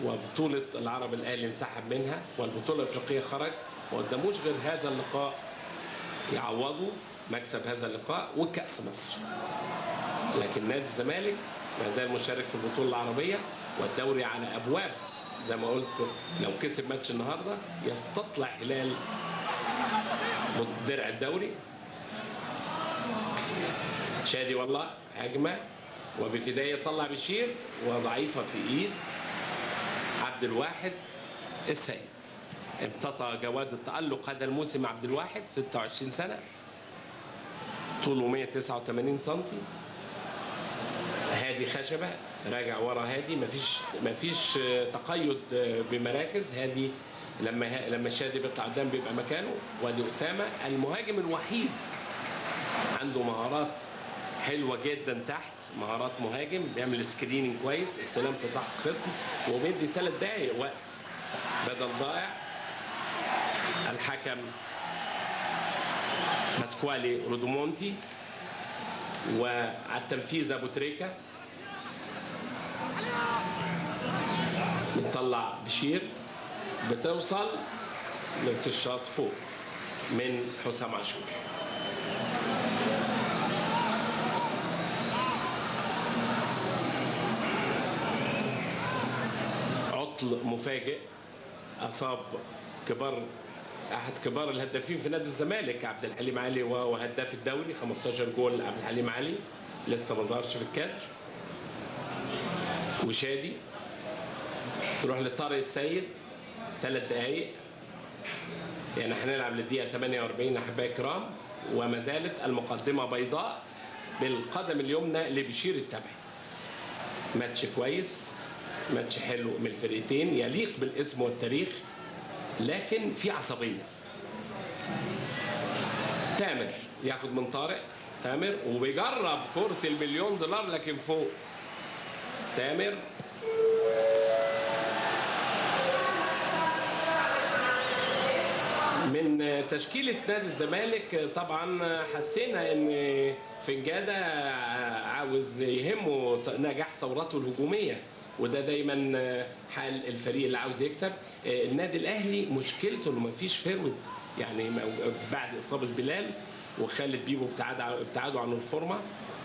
وبطوله العرب الاهلي انسحب منها والبطوله الافريقيه خرج، ما قداموش غير هذا اللقاء يعوضوا مكسب هذا اللقاء والكاس مصر. لكن نادي الزمالك ما زال مشارك في البطوله العربيه والدوري على ابواب. زي ما قلت لو كسب ماتش النهارده يستطلع هلال درع الدوري. شادي والله هجمه، وبفدايه طلع بشير وضعيفه في ايد عبد الواحد السيد. امتطى جواد التألق هذا الموسم عبد الواحد، 26 سنه، طوله 189 سم. هادي خشبه راجع ورا هادي، مفيش تقيد بمراكز. هادي لما شادي بيطلع قدام بيبقى مكانه. وادي اسامه المهاجم الوحيد عنده مهارات حلوه جدا تحت، مهارات مهاجم، بيعمل سكريننج كويس، استلامته تحت خصم، وبيدي 3 دقائق وقت بدل ضائع. الحكم ماسكوالي رودومونتي، وعلى التنفيذ ابو تريكه. بتطلع بشير، بتوصل للشاط فوق من حسام عاشور. عطل مفاجئ اصاب احد كبار الهدافين في نادي الزمالك عبد الحليم علي، وهو هداف الدوري 15 جول. عبد الحليم علي لسه ما ظهرش في الكادر. وشادي تروح لطارق السيد 3 دقائق، يعني هنلعب للدقيقه 48 احبائي الكرام، وما زالت المقدمه بيضاء بالقدم اليمنى لبشير التبعي. ماتش كويس، ماتش حلو من الفرقتين يليق بالاسم والتاريخ، لكن في عصبيه. تامر ياخد من طارق، تامر وبيجرب كرة $1,000,000 لكن فوق تامر. من تشكيلة نادي الزمالك طبعا حسينا ان فنجادة عاوز يهمه نجاح ثورته الهجومية، وده دايما حال الفريق اللي عاوز يكسب. النادي الاهلي مشكلته انه مفيش فيرويدز، يعني بعد اصابة بلال وخالد بيبو ابتعادوا عن الفورمه،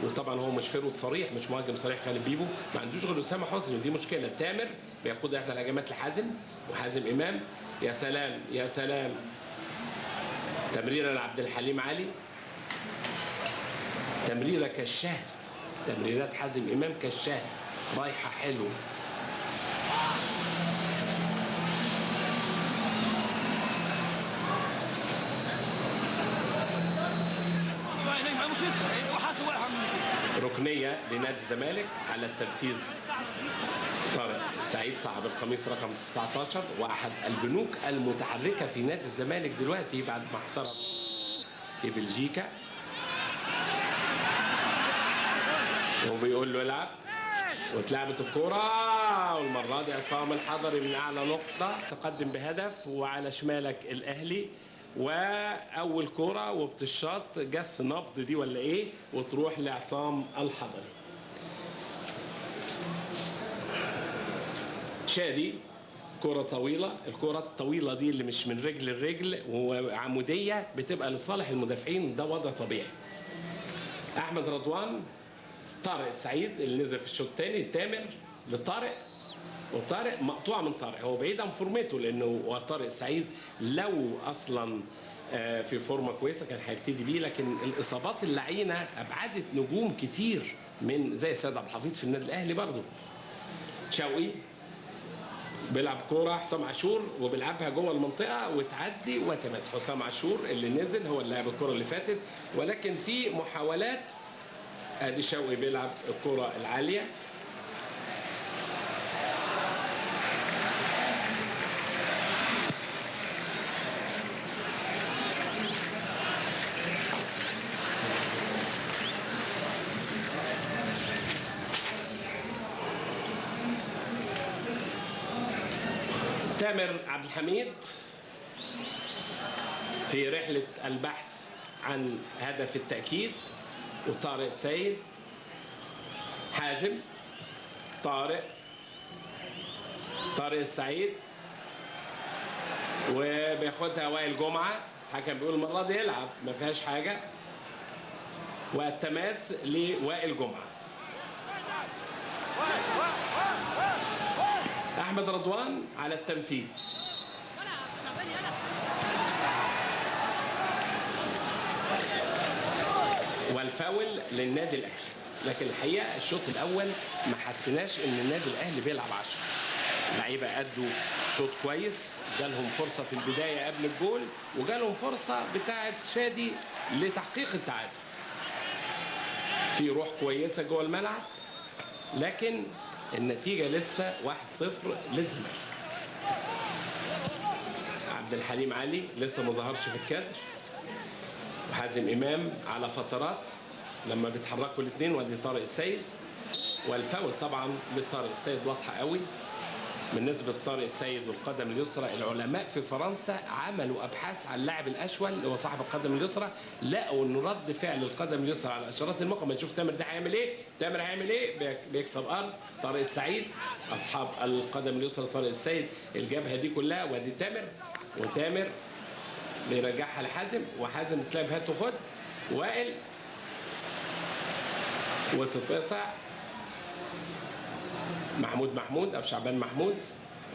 وطبعا هو مش فيرود صريح، مش مهاجم صريح. خالد بيبو ما عندوش غير اسامه حسني، ودي مشكله. تامر بياخد احدى الهجمات لحازم، وحازم امام يا سلام يا سلام، تمريره لعبد الحليم علي، تمريره كالشهد، تمريرات حازم امام كالشهد رايحه حلو. ركنيه لنادي الزمالك على التنفيذ طارق سعيد صاحب القميص رقم 19، واحد البنوك المتحركه في نادي الزمالك دلوقتي بعد ما احترف في بلجيكا. وبيقول له العب، واتلعبت الكرة، والمرة دي عصام الحضري من أعلى نقطة تقدم بهدف، وعلى شمالك الأهلي. وأول كرة وبتشاط جس نبض دي ولا إيه، وتروح لعصام الحضري. شادي كرة طويلة، الكرة الطويلة دي اللي مش من رجل لرجل وعمودية بتبقى لصالح المدافعين، ده وضع طبيعي. أحمد رضوان، طارق سعيد اللي نزل في الشوط الثاني، تامر لطارق، وطارق مقطوعه من طارق، هو بعيد عن فورمته، لانه طارق سعيد لو اصلا في فورمه كويسه كان هيبتدي بيه، لكن الاصابات اللعينه ابعدت نجوم كتير من زي سيد عبد الحفيظ في النادي الاهلي برضه. شوقي بيلعب كوره حسام عاشور وبيلعبها جوه المنطقه وتعدي وتماس. حسام عاشور اللي نزل هو اللي لعب الكوره اللي فاتت، ولكن في محاولات. ادي شوقي بيلعب الكرة العالية، تامر عبد الحميد في رحلة البحث عن هدف التأكيد، وطارق سيد، حازم، طارق السعيد، وبياخدها وائل جمعة. حكم بيقول المرة دي يلعب ما فيهاش حاجة، والتماس لوائل جمعة. أحمد رضوان على التنفيذ، والفاول للنادي الاهلي. لكن الحقيقه الشوط الاول ما حسيناش ان النادي الاهلي بيلعب 10. اللعيبه ادوا شوط كويس، جالهم فرصه في البدايه قبل الجول، وجالهم فرصه بتاعه شادي لتحقيق التعادل. في روح كويسه جوه الملعب، لكن النتيجه لسه 1-0 للزمالك. عبد الحليم علي لسه ما ظهرش في الكادر، وحازم امام على فترات لما بيتحركوا الاثنين، وادي طارق السيد. والفاول طبعا لطارق السيد واضحه قوي. بالنسبه لطارق السيد والقدم اليسرى، العلماء في فرنسا عملوا ابحاث عن اللاعب الاشول اللي هو صاحب القدم اليسرى، لقوا ان رد فعل القدم اليسرى على اشارات المخ. ما نشوف تامر ده هيعمل ايه، تامر هيعمل ايه، بيكسب ارض. طارق السعيد اصحاب القدم اليسرى، طارق السيد الجبهه دي كلها، وادي تامر، وتامر بيرجعها لحازم، وحازم تلعب هات وخد، وائل وتتقطع. محمود او شعبان محمود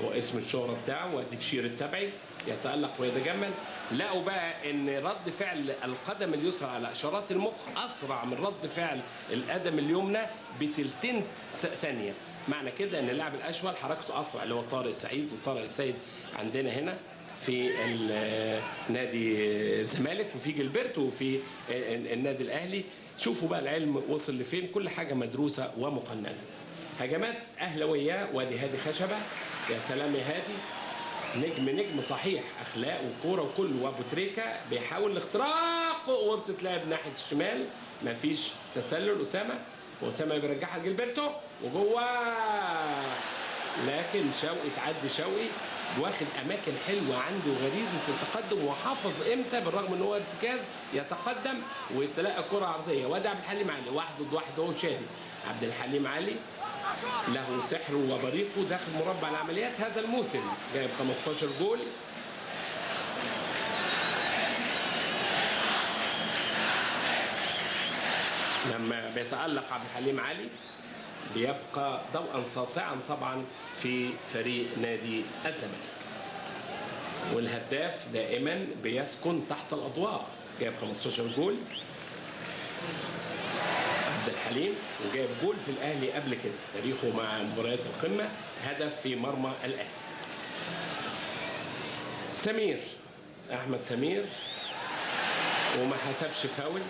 هو اسم الشهرة بتاعه، وادي بشير التبعي يتألق ويتجمل. لقوا بقى ان رد فعل القدم اليسرى على اشارات المخ اسرع من رد فعل القدم اليمنى بتلتين ثانية. معنى كده ان اللاعب الاشول حركته اسرع، اللي هو طارق السعيد. وطارق السعيد عندنا هنا في نادي الزمالك، وفي جilberto، وفي النادي الاهلي. شوفوا بقى العلم وصل لفين، كل حاجه مدروسه ومقننه. هجمات اهلاويه، وادي هادي خشبه، يا سلام يا هادي، نجم صحيح، اخلاق وكوره وكله. وابو تريكه بيحاول الاختراق وبتتلعب ناحيه الشمال، مفيش تسلل. اسامه بيرجعها جilberto، وجوه، لكن شوقي تعدي. شوقي واخد اماكن حلوه عنده، غريزه التقدم، وحافظ امتى بالرغم ان هو ارتكاز يتقدم وتلاقي كره عرضيه. وادي عبد الحليم علي، واحد ضد واحد هو شادي. عبد الحليم علي له سحره وبريقه داخل مربع العمليات هذا الموسم، جايب 15 جول. لما بيتألق عبد الحليم علي بيبقى ضوءا ساطعا طبعا في فريق نادي الزمالك، والهداف دائما بيسكن تحت الأضواء، جايب 15 جول عبد الحليم، وجايب جول في الأهلي قبل كده، تاريخه مع مباريات القمة هدف في مرمى الأهلي. سمير، أحمد سمير، وما حسبش فاول،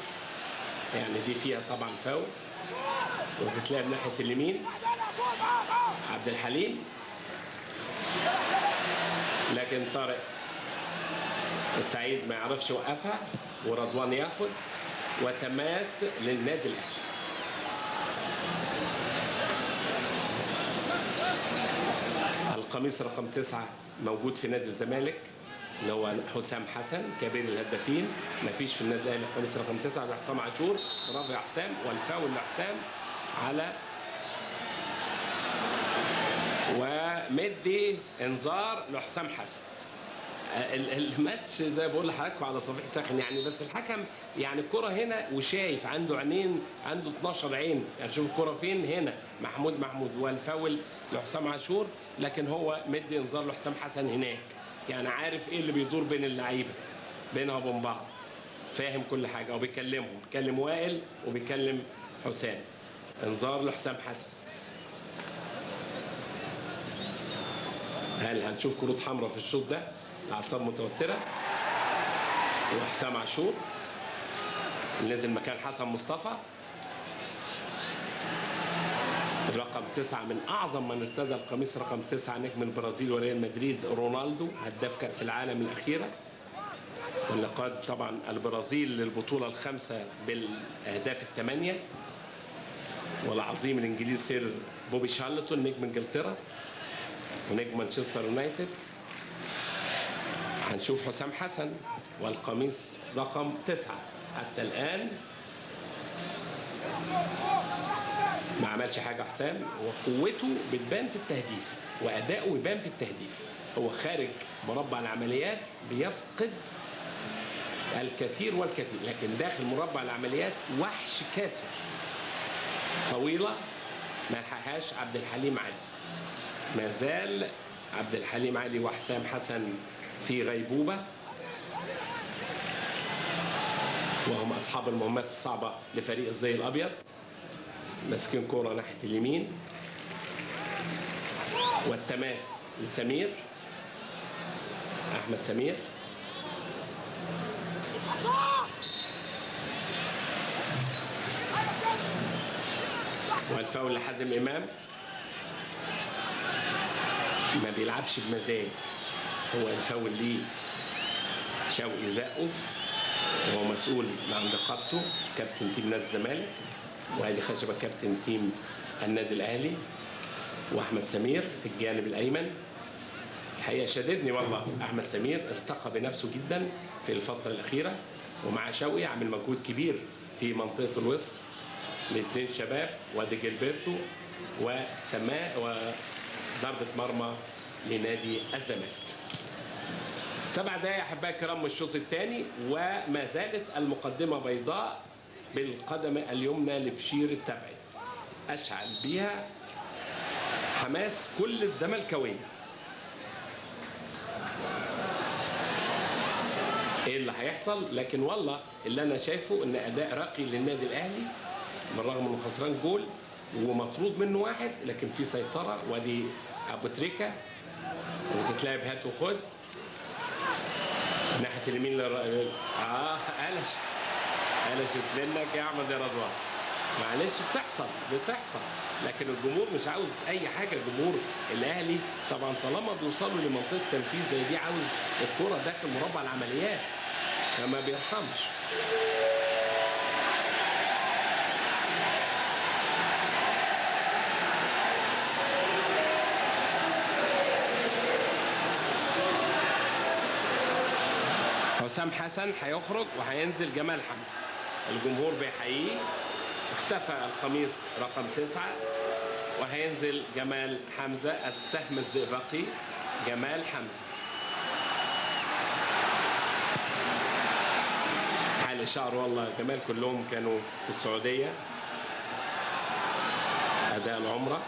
يعني دي فيها طبعا فاول، وبتلعب ناحية اليمين عبد الحليم، لكن طارق السعيد ما يعرفش يوقفها، ورضوان ياخد، وتماس للنادي الاهلي. القميص رقم 9 موجود في نادي الزمالك، اللي هو حسام حسن كبير الهدافين. ما فيش في النادي الاهلي القميص رقم 9 لحسام عاشور. برافو يا حسام، والفاول لحسام على، ومدي انذار لحسام حسن. الماتش زي ما بقول لحضراتكم على صفيح ساخن يعني، بس الحكم يعني الكرة هنا وشايف، عنده عينين، عنده 12 عين، يعني شوف الكرة فين هنا. محمود والفاول لحسام عاشور، لكن هو مدي انذار لحسام حسن هناك، يعني عارف ايه اللي بيدور بين اللعيبه بينها وبين بعض، فاهم كل حاجه، وبيكلمهم، بيكلم وائل وبيكلم حسام. انذار لحسام حسن. هل هنشوف كروت حمراء في الشوط ده؟ الاعصاب متوتره. وحسام عاشور نزل مكان حسن مصطفى. الرقم 9 من اعظم من ارتدى القميص رقم 9 نجم البرازيل وريال مدريد رونالدو، هداف كاس العالم الاخيره، واللي قاد طبعا البرازيل للبطوله الخامسه بالاهداف ال8. والعظيم الانجليزي سير بوبي شارلتون نجم انجلترا ونجم مانشستر يونايتد. هنشوف حسام حسن والقميص رقم 9 حتى الان ما عملش حاجه حسام، وقوته بتبان في التهديف واداؤه يبان في التهديف. هو خارج مربع العمليات بيفقد الكثير والكثير، لكن داخل مربع العمليات وحش كاسر. طويله ما لحقهاش عبد الحليم علي. ما زال عبد الحليم علي وحسام حسن في غيبوبه، وهم اصحاب المهمات الصعبه لفريق الزي الابيض. ماسكين كوره ناحيه اليمين، والتماس لسمير، احمد سمير، والفاول لحازم امام. ما بيلعبش بمزاج، هو الفاول ليه شوقي زقه، وهو مسؤول عن رقابته، كابتن تيم نادي الزمالك، وادي خشبه كابتن تيم النادي الاهلي، واحمد سمير في الجانب الايمن. الحقيقه شددني والله، احمد سمير ارتقى بنفسه جدا في الفتره الاخيره، ومع شوقي عامل مجهود كبير في منطقه الوسط. الاثنين شباب، وادي جilberto وضربه مرمى لنادي الزمالك. 7 دقائق احبائي الكرام من الشوط الثاني، وما زالت المقدمه بيضاء بالقدم اليمنى لبشير التبعي، اشعل بها حماس كل الزملكاويه. ايه اللي هيحصل؟ لكن والله اللي انا شايفه ان اداء راقي للنادي الاهلي، بالرغم انه خسران جول ومطرود منه واحد، لكن في سيطره. وادي ابو تريكه وتتلعب هات وخد ناحيه اليمين قلشت منك يا احمد يا رضوان. معلش بتحصل، لكن الجمهور مش عاوز اي حاجه. جمهور الاهلي طبعا طالما بيوصلوا لمنطقه تنفيذ زي دي عاوز الكره داخل مربع العمليات، فما بيرحمش. حسام حسن هيخرج وهينزل جمال حمزة. الجمهور بيحييه. اختفى القميص رقم 9 وهينزل جمال حمزة السهم الزئبقي جمال حمزة. حال شعر والله جمال كلهم كانوا في السعودية أداء العمرة.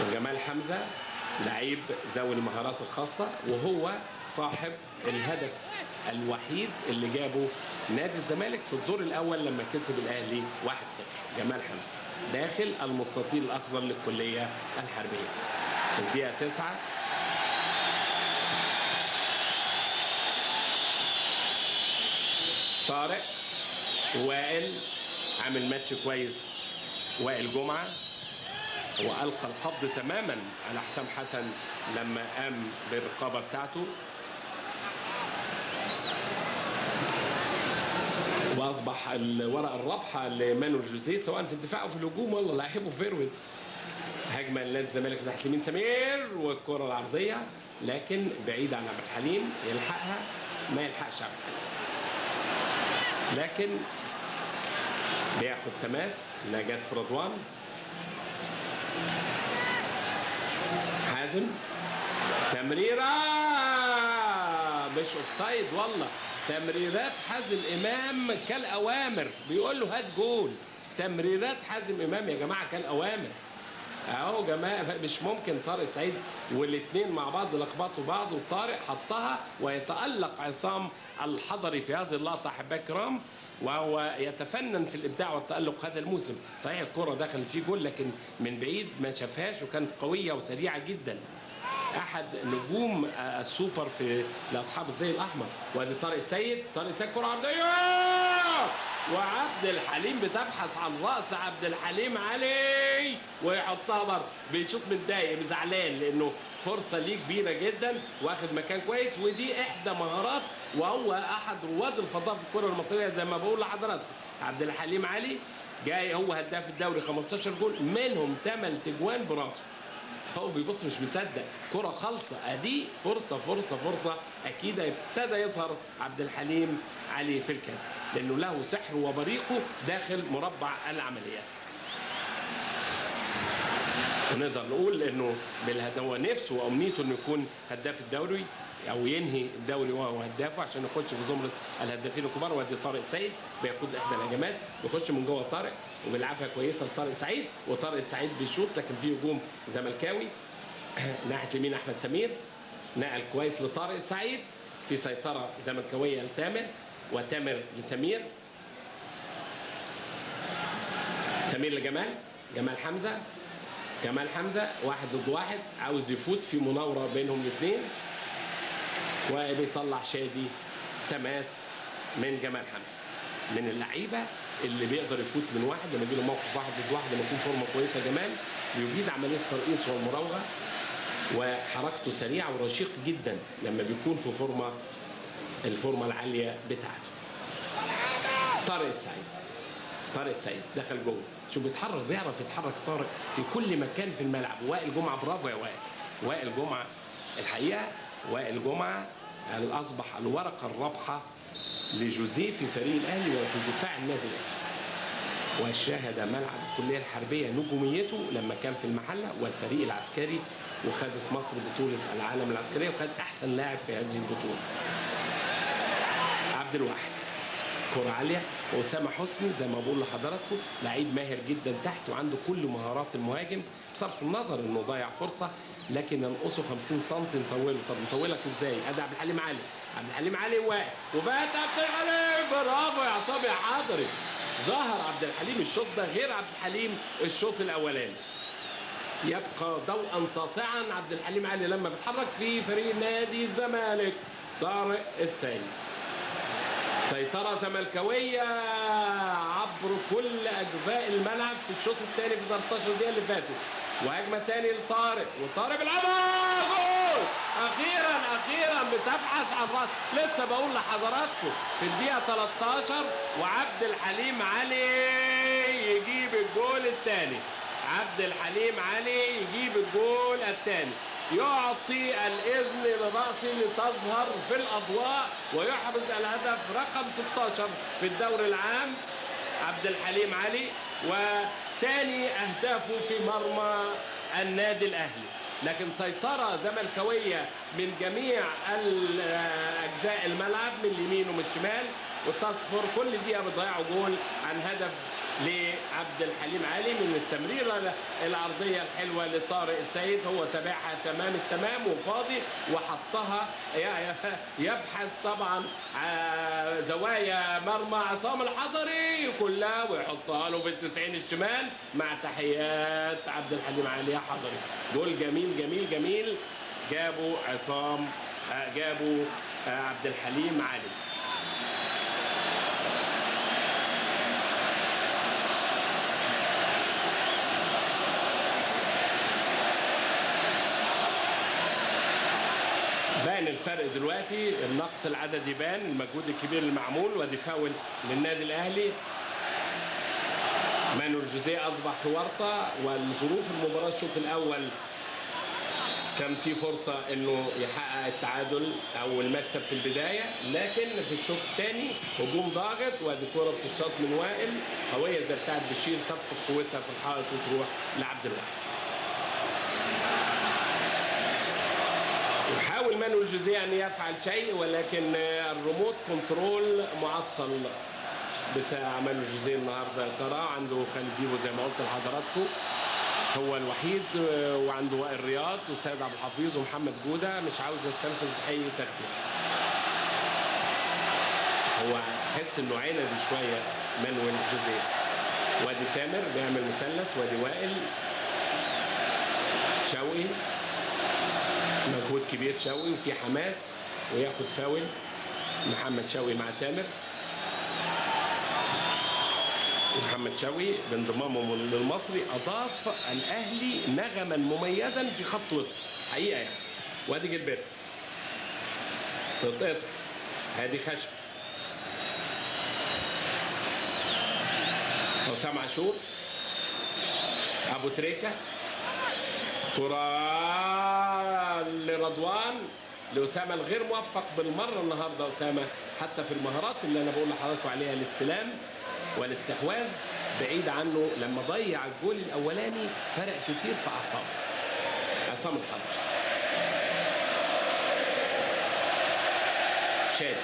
وجمال حمزة لعيب ذوي المهارات الخاصة وهو صاحب الهدف الوحيد اللي جابه نادي الزمالك في الدور الأول لما كسب الأهلي 1-0. جمال حمزة داخل المستطيل الأخضر للكلية الحربية. الدقيقة 9 طارق وائل عامل ماتش كويس. وائل جمعة وألقى القبض تماما على حسام حسن لما قام بالرقابة بتاعته، واصبح الورقه الرابحه لمانويل جوزيه سواء في الدفاع او في الهجوم. والله لاعبه فيرويد. هجمه لنادي الزمالك تحت اليمين سمير والكره العرضيه لكن بعيده عن عبد الحليم. يلحقها ما يلحقش عبد الحليم لكن بياخد تماس نجاة في رضوان. حازم تمريره مش اوفسايد والله. تمريرات حازم امام كالاوامر. بيقول له هات جول. تمريرات حازم امام يا جماعه كالاوامر اهو. جماعه مش ممكن طارق سعيد والاثنين مع بعض لخبطوا بعض وطارق حطها. ويتالق عصام الحضري في هذه اللقطه احبائي الكرام وهو يتفنن في الابداع والتالق هذا الموسم. صحيح الكره دخلت فيه جول لكن من بعيد ما شافهاش وكانت قويه وسريعه جدا. احد نجوم السوبر في لاصحاب الزي الاحمر. وادي طارق سيد. طارق سيد كره عرضيه وعبد الحليم بتبحث عن راس عبد الحليم علي ويحطها بره. بيشوط متضايق زعلان لانه فرصه ليه كبيره جدا واخد مكان كويس. ودي احدى مهارات وهو احد رواد الفضاء في الكره المصريه زي ما بقول لحضراتكم. عبد الحليم علي جاي هو هداف الدوري 15 جول منهم 8 تجوان براسه. هو بيبص مش مصدق كرة خالصة. ادي فرصة فرصة فرصة اكيد ابتدى يظهر عبد الحليم علي في الكادر لانه له سحر وبريقه داخل مربع العمليات. ونقدر نقول انه هو نفسه وامنيته انه يكون هداف الدوري او ينهي الدوري وهو هدافه عشان يخش في زمره الهدافين الكبار. وادي طارق سعيد بياخد احدى الهجمات بيخش من جوه طارق وبيلعبها كويسه لطارق سعيد. وطارق سعيد بيشوط لكن في هجوم زملكاوي ناحيه اليمين. احمد سمير نقل كويس لطارق سعيد في سيطره زملكاويه لتامر وتامر لسمير. سمير لجمال. جمال حمزه. جمال حمزه 1 ضد 1 عاوز يفوت في مناوره بينهم الاثنين وبيطلع شادي تماس من جمال حمزه. من اللعيبه اللي بيقدر يفوت من واحد لما يجي له موقف 1 ضد 1 لما يكون فورمه كويسه. جمال بيجيد عمليه الترقيص والمراوغه وحركته سريعه ورشيق جدا لما بيكون في الفورمه العاليه بتاعته. طارق السعيد. طارق السعيد دخل جوه. شو بيتحرك بيعرف يتحرك طارق في كل مكان في الملعب. وائل جمعه برافو يا وائل. وائل جمعه الحقيقه وائل جمعه اصبح الورقه الرابحه لجوزيه في فريق الاهلي وفي دفاع النادي الاهلي. وشاهد ملعب الكليه الحربيه نجوميته لما كان في المحله والفريق العسكري وخدت مصر بطوله العالم العسكريه وخد احسن لاعب في هذه البطوله. عبد الواحد كره عاليه. واسامه حسني زي ما بقول لحضراتكم لعيب ماهر جدا تحت وعنده كل مهارات المهاجم بصرف النظر انه ضيع فرصه لكن ننقصه 50 سم نطوله. طب نطولك ازاي؟ ادي عبد الحليم علي. عبد الحليم علي واقف وبات عبد الحليم. برافو يا عصام يا حضري. ظهر عبد الحليم الشوط ده غير عبد الحليم الشوط الاولاني. يبقى ضوءا ساطعا عبد الحليم علي لما بيتحرك في فريق نادي الزمالك. طارق السعيد سيطرة زملكاوية عبر كل أجزاء الملعب في الشوط الثاني في 13 دقيقة اللي فاتت. وهجمة تاني لطارق وطارق بيلعبها جول. أخيرا بتبحث عن راس. لسه بقول لحضراتكم في الدقيقة 13 وعبد الحليم علي يجيب الجول الثاني. عبد الحليم علي يجيب الجول الثاني. يعطي الإذن لرأسي لتظهر في الأضواء ويحرز الهدف رقم 16 في الدوري العام عبد الحليم علي، وثاني أهدافه في مرمى النادي الأهلي. لكن سيطرة زملكاوية من جميع أجزاء الملعب من اليمين ومن الشمال، وتصفر كل دقيقة بتضيعوا جول عن هدف لعبد الحليم علي من التمريرة العرضية الحلوة لطارق السيد. هو تابعها تمام التمام وفاضي وحطها، يبحث طبعا زوايا مرمى عصام الحضري كلها ويحطها له بالتسعين الشمال مع تحيات عبد الحليم علي يا حضري. جول جميل جميل جميل جابوا عبد الحليم علي. بان الفرق دلوقتي، النقص العددي بان، المجهود الكبير المعمول، ودي فاول للنادي الاهلي. مانويل جوزيه اصبح في ورطه، والظروف المباراه الشوط الاول كان في فرصه انه يحقق التعادل او المكسب في البدايه، لكن في الشوط الثاني هجوم ضاغط، وادي كوره بتشاط من وائل قويه زي بتاعت بشير تفقد قوتها في الحائط وتروح لعبد الواحد. يحاول مانويل جوزيه ان يفعل شيء، ولكن الريموت كنترول معطل بتاع مانويل جوزيه النهارده. ترى عنده خالد بيبو زي ما قلت لحضراتكم هو الوحيد، وعنده وائل رياض وسيد عبد الحفيظ ومحمد جوده، مش عاوز يستنفذ اي تغيير. هو حس انه عند شويه مانويل جوزيه. وادي تامر بيعمل مثلث، وادي وائل شوقي، مجهود كبير شوقي وفي حماس وياخد فاول محمد شوقي مع تامر. محمد شوقي بانضمامه للمصري اضاف الاهلي نغما مميزا في خط وسط حقيقه يعني. وادي جilberto تتقطع، ادي خشب، حسام عاشور، ابو تريكه، كرة لرضوان، لأسامة الغير موفق بالمرة النهاردة. أسامة حتى في المهارات اللي أنا بقول لحضراتكم عليها، الاستلام والاستحواذ بعيد عنه. لما ضيع الجول الأولاني فرق كتير في عصام الحضري. شادي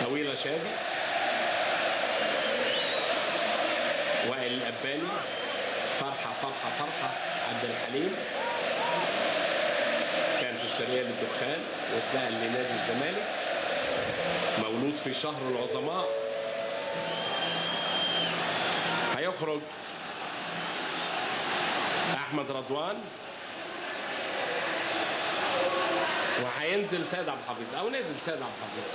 طويلة، شادي، وائل الأباني، فرحة فرحة فرحة عبد الحليم كان في الشرقية للدخان واتنقل لنادي الزمالك، مولود في شهر العظماء. هيخرج أحمد رضوان وهينزل سيد عبد الحفيظ، أو نزل سيد عبد الحفيظ.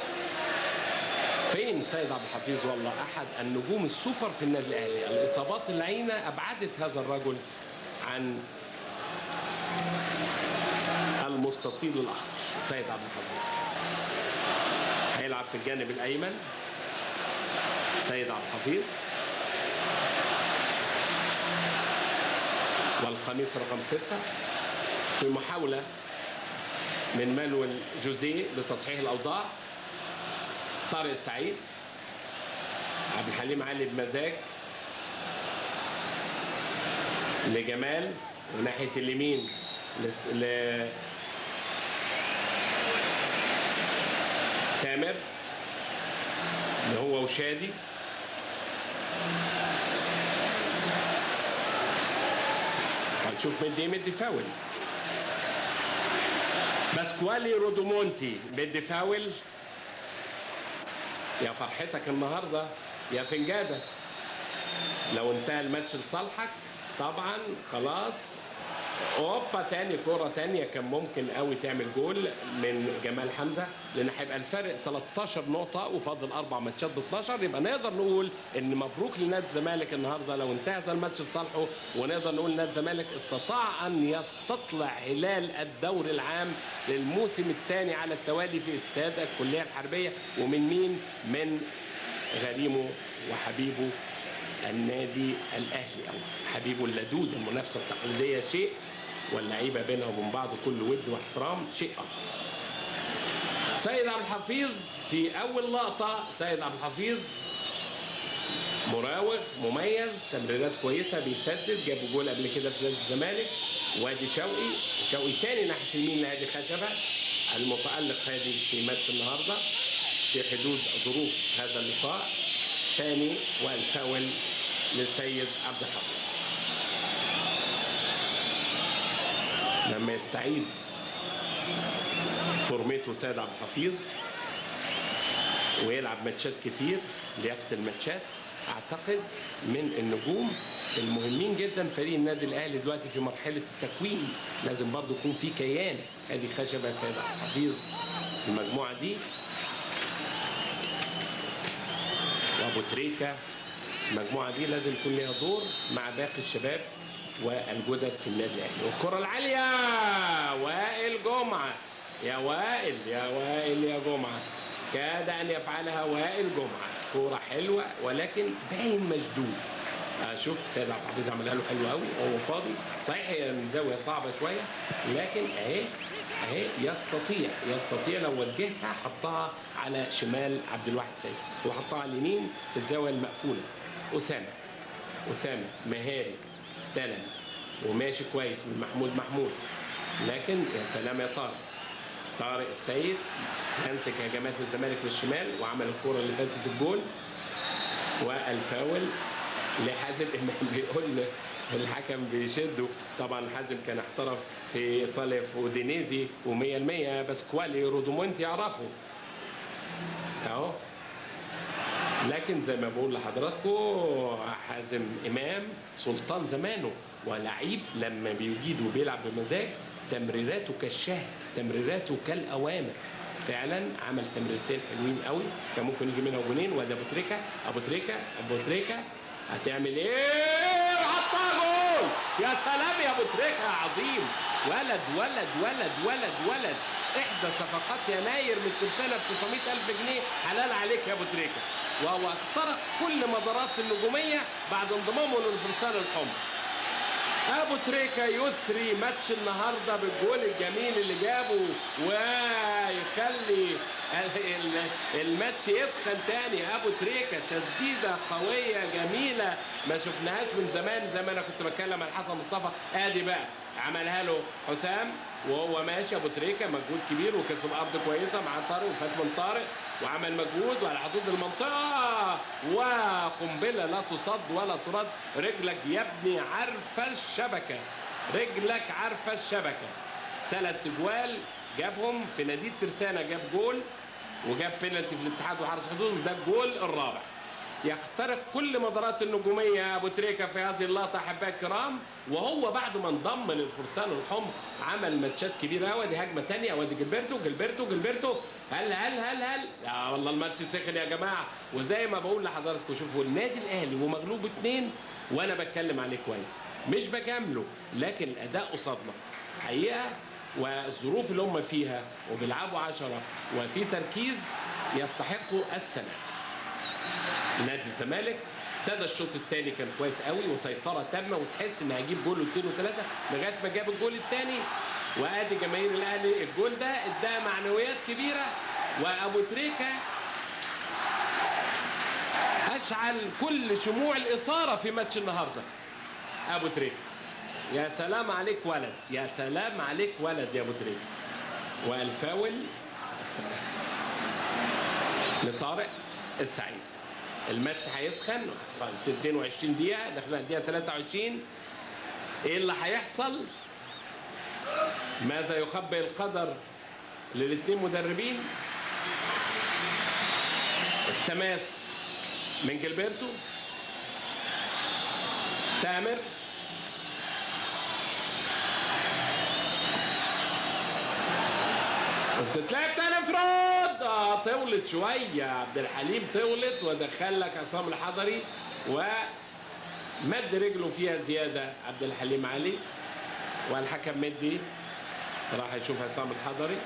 فين سيد عبد الحفيظ؟ والله احد النجوم السوبر في النادي الاهلي. الاصابات اللعينه ابعدت هذا الرجل عن المستطيل الاخضر. سيد عبد الحفيظ هيلعب في الجانب الايمن. سيد عبد الحفيظ والقميص رقم 6 في محاوله من مانويل جوزيه لتصحيح الاوضاع. طارق السعيد، عبد الحليم علي بمزاج لجمال، وناحية اليمين تامر اللي هو وشادي. هنشوف مدي فاول. باسكوالي رودومونتي مدي فاول. يا فرحتك النهارده يا فنجاده، لو انتهى الماتش لصالحك طبعا خلاص. اوبا، تاني كرة تانية كان ممكن قوي تعمل جول من جمال حمزة، لان هيبقى الفرق 13 نقطة وفاضل 4 ماتشات ب 12، يبقى نقدر نقول ان مبروك لنادي الزمالك النهارده لو انتهى هذا الماتش لصالحه، ونقدر نقول نادي الزمالك استطاع ان يستطلع هلال الدوري العام للموسم الثاني على التوالي في استاد الكلية الحربية. ومن مين؟ من غريمه وحبيبه النادي الاهلي او حبيبه اللدود. المنافسه التقليديه شيء، واللعيبه بينها وبين بعض كل ود واحترام شيء اخر. سيد عبد الحفيظ في اول لقطه، سيد عبد الحفيظ مراوغ مميز، تمريرات كويسه، بيسدد، جاب جول قبل كده في نادي الزمالك. وادي شوقي تاني ناحيه اليمين لهادي خشبه المتالق هادي في ماتش النهارده في حدود ظروف هذا اللقاء. تاني والفاول للسيد عبد الحفيظ. لما يستعيد فورمته سيد عبد الحفيظ ويلعب ماتشات كتير، لياقة الماتشات، اعتقد من النجوم المهمين جدا. فريق النادي الاهلي دلوقتي في مرحله التكوين، لازم برضو يكون في كيان. ادي خشبه سيد عبد الحفيظ المجموعه دي، وابو تريكه، المجموعه دي لازم يكون لها دور مع باقي الشباب والجدد في النادي الاهلي. والكره العاليه وائل جمعه، يا وائل يا جمعه، كاد ان يفعلها وائل جمعه. كوره حلوه ولكن باين مشدود. شوف سيد عبد الحفيظ عملها له حلو قوي وهو فاضي، صحيح هي من زاويه صعبه شويه، لكن اهي يستطيع لو وجهها حطها على شمال عبد الواحد سيد، وحطها على اليمين في الزاويه المقفوله. اسامه مهاري، استلم وماشي كويس من محمود، لكن يا سلام يا طارق السيد يمسك هجمات الزمالك للشمال وعمل الكرة اللي فاتت الجول. والفاول لحازم امام، بيقول الحكم بيشده. طبعا حازم كان احترف في ايطاليا في اودينيزي و100% باسكوالي رودومونتي يعرفه اهو. لكن زي ما بقول لحضراتكم حازم امام سلطان زمانه، ولعيب لما بيجيد وبيلعب بمزاج، تمريراته كالشهد، تمريراته كالاوامر. فعلا عمل تمريرتين حلوين قوي، كان ممكن يجي منها جونين. وده ابو تريكه هتعمل ايه؟ وحطها جول. يا سلام يا ابو تريكه يا عظيم، ولد. احدى صفقات يناير من ترسانه ب 900,000 جنيه، حلال عليك يا ابو تريكه. وهو اخترق كل مدارات النجوميه بعد انضمامه للفرسان الحمر. ابو تريكه يثري ماتش النهارده بالجول الجميل اللي جابه، ويخلي الماتش يسخن تاني. ابو تريكه تسديده قويه جميله ما شفناهاش من زمان، زي ما انا كنت بتكلم عن حسن مصطفى. ادي بقى عملها له حسام وهو ماشي. ابو تريكه مجهود كبير وكسب ارض كويسه مع طارق وفات من طارق وعمل مجهود وعلى حدود المنطقه، وقنبله لا تصد ولا ترد. رجلك يا ابني عارفه الشبكه، رجلك عارفه الشبكه. 3 اجوال جابهم في نادي ترسانه، جاب جول وجاب بينالتي في الاتحاد وحرس حدود، وده الجول الرابع. يخترق كل مدارات النجوميه ابو تريكه في هذه اللقطه احبائي الكرام، وهو بعد ما انضم للفرسان الحمر عمل ماتشات كبيره. وادي هجمه ثانيه، وادي جilberto هل يا والله الماتش سخن يا جماعه. وزي ما بقول لحضراتكم، شوفوا النادي الاهلي ومغلوب 2 وانا بتكلم عليه كويس، مش بجامله، لكن الاداء قصادنا حقيقه، والظروف اللي هم فيها وبيلعبوا 10 وفي تركيز يستحقوا السنه. نادي الزمالك ابتدى الشوط الثاني كان كويس قوي وسيطره تامه، وتحس ان هيجيب جول و2 و3 لغايه ما جاب الجول الثاني. وادي جماهير الاهلي الجول ده اداها معنويات كبيره. وابو تريكه اشعل كل شموع الاثاره في ماتش النهارده. ابو تريكه يا سلام عليك ولد، يا سلام عليك ولد يا ابو تريكه. والفاول لطارق السعيد. الماتش هيسخن 22 دقيقة، داخلين الدقيقة 23. ايه اللي هيحصل؟ ماذا يخبئ القدر للاثنين مدربين؟ التماس من جilberto، تامر، وبتتلعب تاني انفراد. طولت شويه عبد الحليم، طولت، ودخل لك عصام الحضري ومد رجله فيها زياده عبد الحليم علي، والحكم مدي راح يشوف عصام الحضري.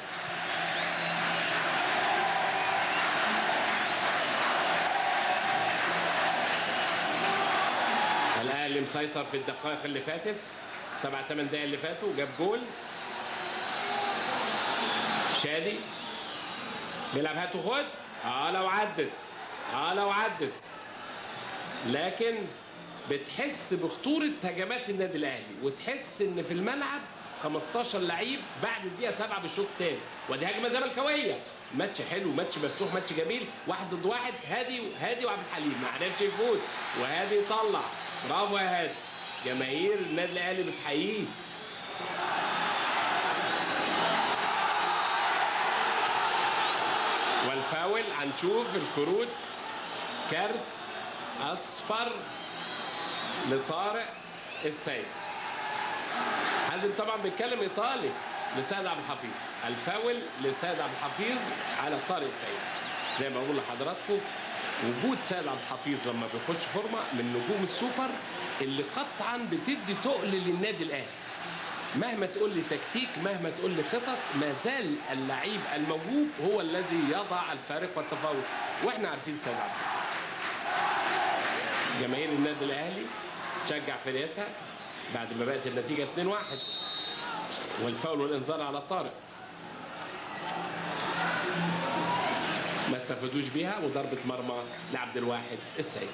الاهلي مسيطر في الدقائق اللي فاتت، 7 8 دقايق اللي فاتوا، جاب جول. شادي بيلعب هات وخد، لو عدت، لو عدت، لكن بتحس بخطوره هجمات النادي الاهلي، وتحس ان في الملعب 15 لعيب بعد الدقيقه 7 بالشوط الثاني، ودي هجمه زملكاويه. ماتش حلو، ماتش مفتوح، ماتش جميل، 1 ضد 1. هادي وعبد الحليم ما عرفش يفوت، وهادي يطلع. برافو يا هادي، جماهير النادي الاهلي بتحييه. والفاول هنشوف الكروت، كارت اصفر لطارق السيد. حازم طبعا بيتكلم ايطالي لسيد عبد الحفيظ. الفاول لسيد عبد الحفيظ على طارق السيد. زي ما بقول لحضراتكم، وجود سيد عبد الحفيظ لما بيخش فورمه من نجوم السوبر اللي قطعا بتدي تقل للنادي الاهلي. مهما تقول لي تكتيك، مهما تقول لي خطط، ما زال اللعيب الموهوب هو الذي يضع الفارق والتفاوت، واحنا عارفين سيد عبد الحفيظ. جماهير النادي الاهلي تشجع فرقتها بعد ما بقت النتيجه 2-1، والفاول والانذار على طارق ما استفادوش بيها، وضربه مرمى لعبد الواحد السيد.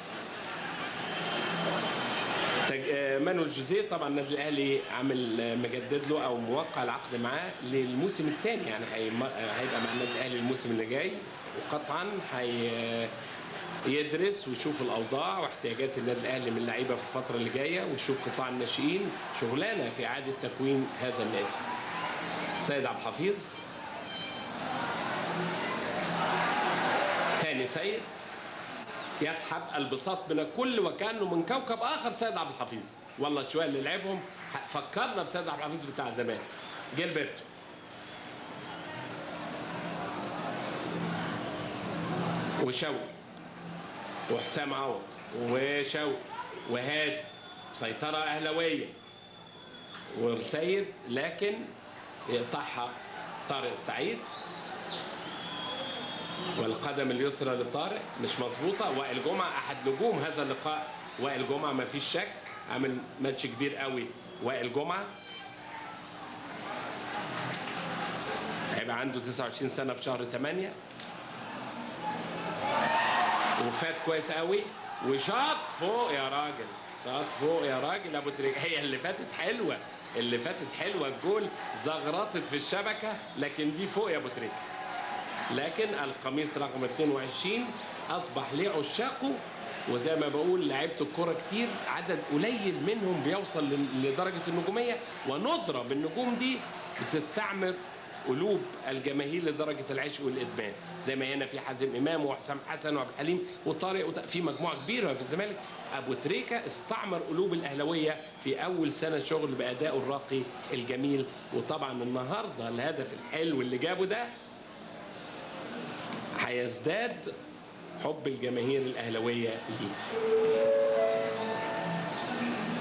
مانويل جوزيه طبعا النادي الاهلي عامل مجدد له او موقع العقد معاه للموسم الثاني، يعني هيبقى مع النادي الاهلي الموسم اللي جاي، وقطعا يدرس ويشوف الاوضاع واحتياجات النادي الاهلي من اللعيبه في الفتره اللي جايه، ويشوف قطاع الناشئين، شغلانه في اعاده تكوين هذا النادي. سيد عبد الحفيظ، ثاني سيد يسحب البساط من الكل وكانه من كوكب اخر. سيد عبد الحفيظ والله شويه اللي لعبهم فكرنا بسيد عبد الحفيظ بتاع زمان. جيلبرتو وشوقي وحسام عوض وشوقي وهادي، سيطره اهلاويه والسيد، لكن يقطعها طارق السعيد، والقدم اليسرى لطارق مش مظبوطه. وائل جمعه احد نجوم هذا اللقاء، وائل جمعه ما فيش شك عامل ماتش كبير قوي. وائل جمعه هيبقى عنده 29 سنه في شهر 8، وفات كويس قوي وشاط فوق يا راجل، شاط فوق يا راجل. ابو تريكه هي اللي فاتت حلوه، اللي فاتت حلوه، الجول زغرطت في الشبكه، لكن دي فوق يا ابو تريكه. لكن القميص رقم 22 اصبح لعشاقه، وزي ما بقول لعيبه الكوره كتير عدد قليل منهم بيوصل لدرجه النجوميه، وندره بالنجوم دي بتستعمر قلوب الجماهير لدرجه العشق والادمان، زي ما هنا في حازم امام وحسام حسن وعبد الحليم وطارق، في مجموعه كبيره في الزمالك. ابو تريكه استعمر قلوب الاهلاويه في اول سنه شغل بادائه الراقي الجميل، وطبعا النهارده الهدف الحلو اللي جابه ده هيزداد حب الجماهير الاهلاويه ليه.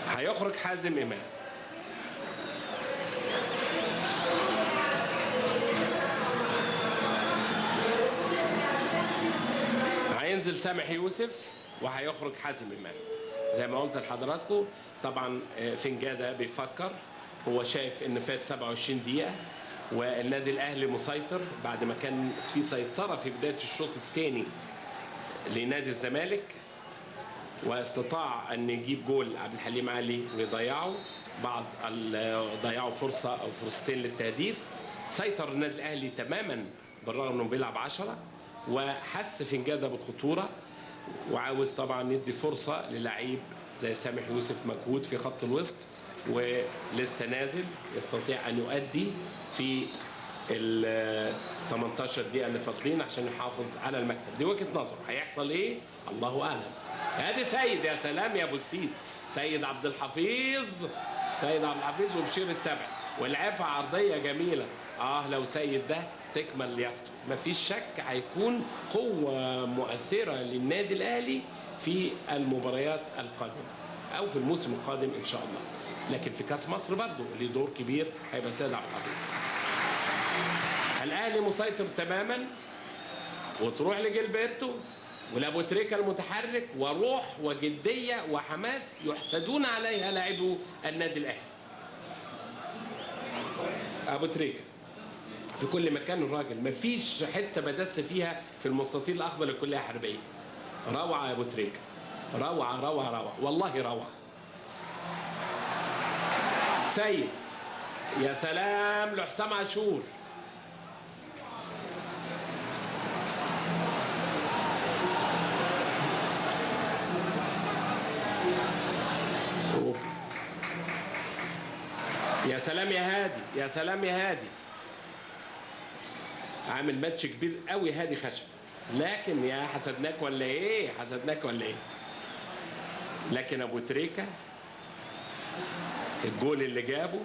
هيخرج حازم امام، هينزل سامح يوسف، وهيخرج حازم امام. زي ما قلت لحضراتكم طبعا فنجاده بيفكر، هو شايف ان فات 27 دقيقه والنادي الاهلي مسيطر بعد ما كان في سيطره في بدايه الشوط الثاني لنادي الزمالك، واستطاع ان يجيب جول عبد الحليم علي ويضيعه، ضيعوا فرصه او فرصتين للتهديف. سيطر النادي الاهلي تماما بالرغم انه بيلعب 10، وحس فنجاده بالخطوره، وعاوز طبعا يدي فرصه للعيب زي سامح يوسف مجهود في خط الوسط ولسه نازل، يستطيع ان يؤدي في ال 18 دقيقه اللي فاضلين عشان يحافظ على المكسب. دي وجهه نظره، هيحصل ايه الله اعلم. ادي سيد، يا سلام يا ابو السيد، سيد عبد الحفيظ، سيد عبد الحفيظ وبشير التبع، ولعبها عرضيه جميله. لو سيد ده تكمل لياقته مفيش شك هيكون قوه مؤثره للنادي الاهلي في المباريات القادمه او في الموسم القادم ان شاء الله. لكن في كاس مصر برضه ليه دور كبير هيبقى سيد عبد الحفيظ. الاهلي مسيطر تماما، وتروح لجيلبرتو ولابو تريكة المتحرك وروح وجدية وحماس يحسدون عليها لاعبو النادي الأهلي. أبو تريكة في كل مكان الراجل، مفيش حتة بدس فيها في المستطيل الأخضر للكلية الحربية. روعة يا أبو تريكة، روعة روعة روعة، والله روعة. سيد، يا سلام لحسام عاشور. يا سلام يا هادي، يا سلام يا هادي. عامل ماتش كبير قوي هادي خشب، لكن يا حسدناك ولا ايه؟ حسدناك ولا ايه؟ لكن ابو تريكة الجول اللي جابه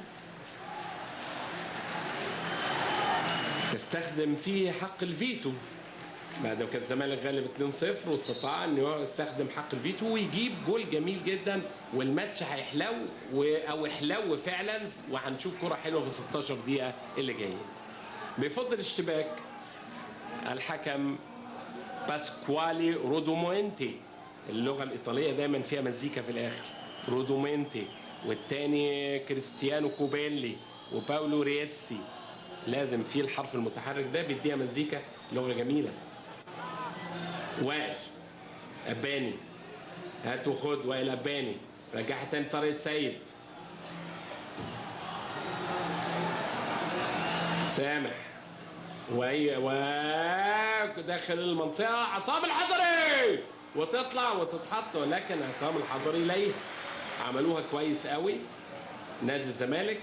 استخدم فيه حق الفيتو بعد ما كان الزمالك غالب 2-0، واستطاع ان هو يستخدم حق الفيتو ويجيب جول جميل جدا، والماتش هيحلو او احلو فعلا، وهنشوف كرة حلوه في 16 دقيقة اللي جايين. بيفضل اشتباك الحكم باسكوالي رودومونتي، اللغة الإيطالية دايما فيها مزيكا في الآخر، رودومونتي، والتاني كريستيانو كوبيلي وباولو ريسي، لازم في الحرف المتحرك ده بيديها مزيكا، لغة جميلة. وائل أباني، هات وخد، وائل أباني رجعها تاني طارق السيد، سامح وداخل المنطقة عصام الحضري، وتطلع وتتحط، ولكن عصام الحضري ليه. عملوها كويس قوي نادي الزمالك،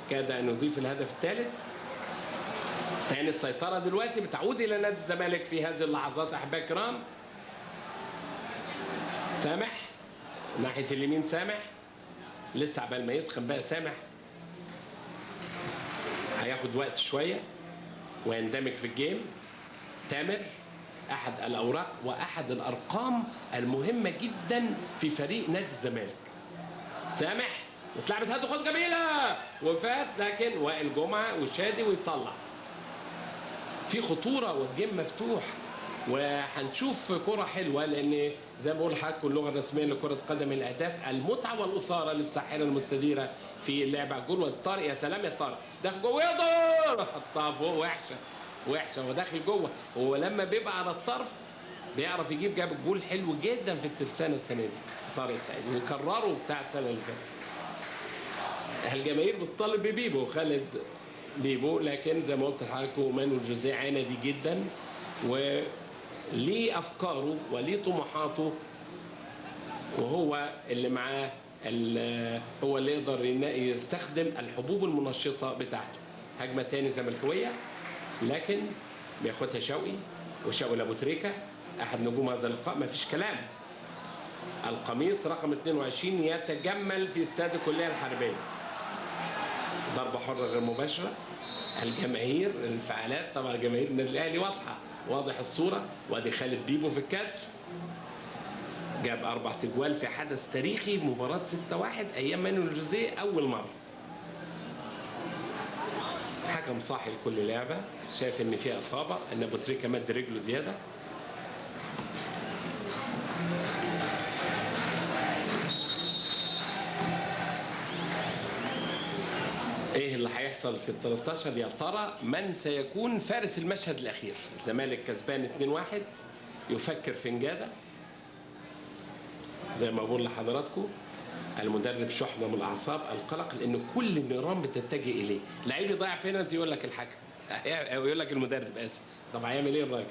كاد أن يضيف الهدف الثالث. تاني السيطرة دلوقتي بتعود إلى نادي الزمالك في هذه اللحظات أحبائي الكرام. سامح ناحية اليمين، سامح لسه عبال ما يسخن بقى، سامح هياخد وقت شوية ويندمج في الجيم. تامر أحد الأوراق وأحد الأرقام المهمة جدا في فريق نادي الزمالك. سامح واتلعبت هات وخد جميلة وفات، لكن وائل جمعة وشادي ويطلع في خطورة والجيم مفتوح، وهنشوف كرة حلوة، لأن زي ما بقول لحضراتكم اللغة الرسمية لكرة قدم الأهداف المتعة والأثارة للساحرة المستديرة في اللعب على الجول. والطارق يا سلام يا طارق، داخل جوه يقدر حطها فوق، وحشة وحشة، هو داخل جوه. هو لما بيبقى على الطرف بيعرف يجيب، جاب الجول حلو جدا في الترسانة السنة دي طارق السعيد، وكرره بتاع السنة اللي فاتت. الجماهير بتطالب ببيبو خالد بيبو، لكن زي ما قلت لحضراتكم مانويل جوزيه عندي جدا، وليه افكاره وليه طموحاته، وهو اللي معاه هو اللي يقدر يستخدم الحبوب المنشطه بتاعته. هجمه ثاني زملكاويه، لكن بياخدها شوقي، وشوقي لابو تريكه احد نجوم هذا اللقاء، ما فيش كلام. القميص رقم 22 يتجمل في استاد الكليه الحربيه. ضربه حره غير مباشره. الجماهير الانفعالات طبعا جماهير النادي الاهلي واضحه، واضح الصوره، وادي خالد بيبو في الكادر، جاب 4 تجوال في حدث تاريخي، مباراه 6-1 ايام مانويل جوزيه اول مره. حكم صاحي لكل لعبه، شايف ان فيها اصابه، ان ابو تريكه مد رجله زياده. ايه اللي هيحصل في ال 13 يا ترى؟ من سيكون فارس المشهد الاخير؟ الزمالك كسبان 2-1، يفكر في نجاده زي ما بقول لحضراتكم، المدرب شحنه من الاعصاب، القلق، لان كل النيران بتتجه اليه. لعيب يضيع بينالتي يقول لك الحكم، يقول لك المدرب اسف. طب هيعمل ايه الراجل؟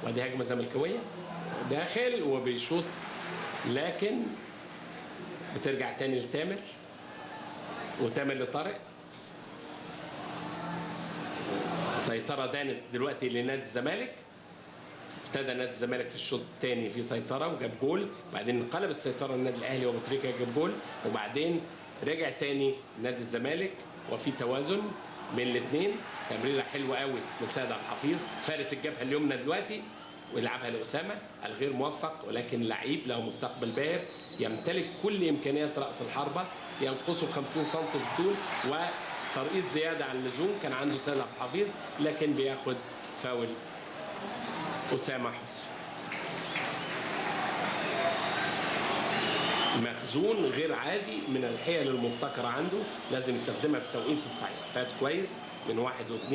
ودي هجمه زملكاويه، داخل وبيشوط، لكن بترجع تاني لتامر، وتامر لطارق. السيطرة دانت دلوقتي لنادي الزمالك، ابتدى نادي الزمالك في الشوط الثاني في سيطرة وجاب جول، وبعدين انقلبت سيطرة النادي الأهلي وأبو تريكة جاب جول، وبعدين رجع تاني نادي الزمالك وفي توازن بين الاثنين. تمريرة حلوة قوي من سيد عبد الحفيظ، فارس الجبهة اليمنى دلوقتي، ويلعبها لأسامة الغير موفق، ولكن لعيب له مستقبل باهر، يمتلك كل إمكانيات رأس الحربة، ينقصه 50 سم في الطول، وترقيص زيادة عن اللزوم كان عنده سيد عبد الحفيظ، لكن بياخد فاول أسامة حسني. مخزون غير عادي من الحيل المبتكرة عنده، لازم يستخدمها في التوقيت الصحيح. فات كويس من 1 و2،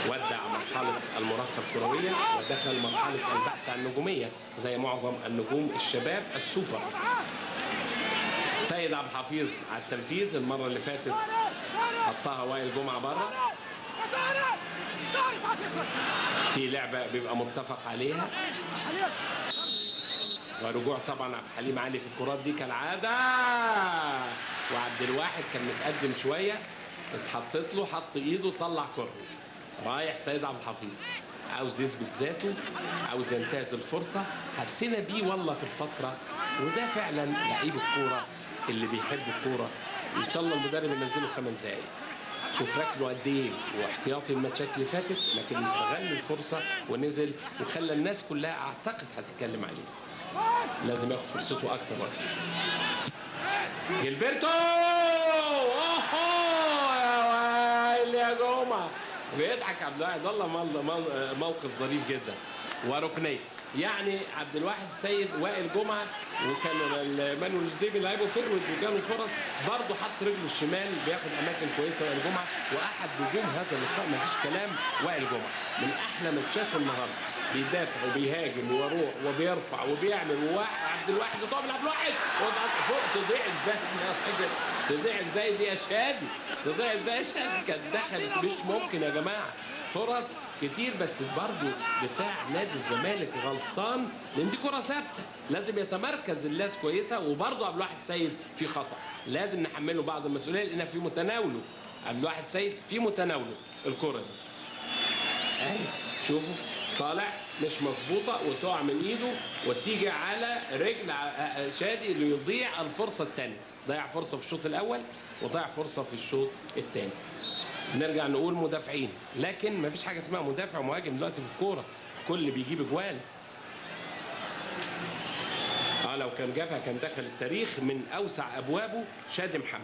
ودع مرحلة المراهقة الكروية ودخل مرحلة البحث عن النجومية زي معظم النجوم الشباب السوبر. سيد عبد الحفيظ على التنفيذ. المرة اللي فاتت حطها وائل جمعة بره في لعبة بيبقى متفق عليها، ورجوع طبعا عبد الحليم علي في الكرات دي كالعادة. وعبد الواحد كان متقدم شوية، اتحطت له، حط ايده، طلع كرة. رايح سيد عبد الحفيظ عاوز يثبت ذاته، عاوز ينتهز الفرصة. حسينا بيه والله في الفترة، وده فعلا لعيب الكورة اللي بيحب الكورة. ان شاء الله المدرب ينزله 5 دقايق. شوف ركنه قد ايه واحتياطي الماتشات اللي فاتت، لكن استغل الفرصة ونزل وخلى الناس كلها اعتقد هتتكلم عليه. لازم ياخد فرصته اكتر واكتر. جilberto يا ويلي يا جمعة، بيضحك عبد الواحد والله. موقف ظريف جدا وركنيه. يعني عبد الواحد سيد وائل جمعة وكان مانويل الزيبي لعبوا فيرود وجاله فرص، برضه حط رجله الشمال بياخد اماكن كويسه وائل جمعة. واحد نجوم هذا اللقاء مفيش كلام وائل جمعة، من احلى ماتشات النهارده. بيدافع وبيهاجم ويروح وبيرفع وبيعمل. وعبد الواحد طبعا عبد الواحد فوق. تضيع ازاي يا راجل؟ تضيع ازاي دي يا شادي؟ تضيع ازاي يا شادي؟ كانت دخلت مش ممكن يا جماعه. فرص كتير بس برضه دفاع نادي الزمالك غلطان، لان دي كره ثابته لازم يتمركز الناس كويسه. وبرضه عبد الواحد سيد في خطا، لازم نحمله بعض المسؤوليه لانها في متناوله. عبد الواحد سيد في متناوله الكره دي اهي. شوفوا طالع مش مظبوطه وتقع من ايده وتيجي على رجل شادي اللي يضيع الفرصه الثانيه. ضيع فرصه في الشوط الاول وضيع فرصه في الشوط الثاني. نرجع نقول مدافعين، لكن مفيش حاجه اسمها مدافع ومهاجم دلوقتي في الكوره، الكل بيجيب اجوال. لو كان جابها كان دخل التاريخ من اوسع ابوابه. شادي محمد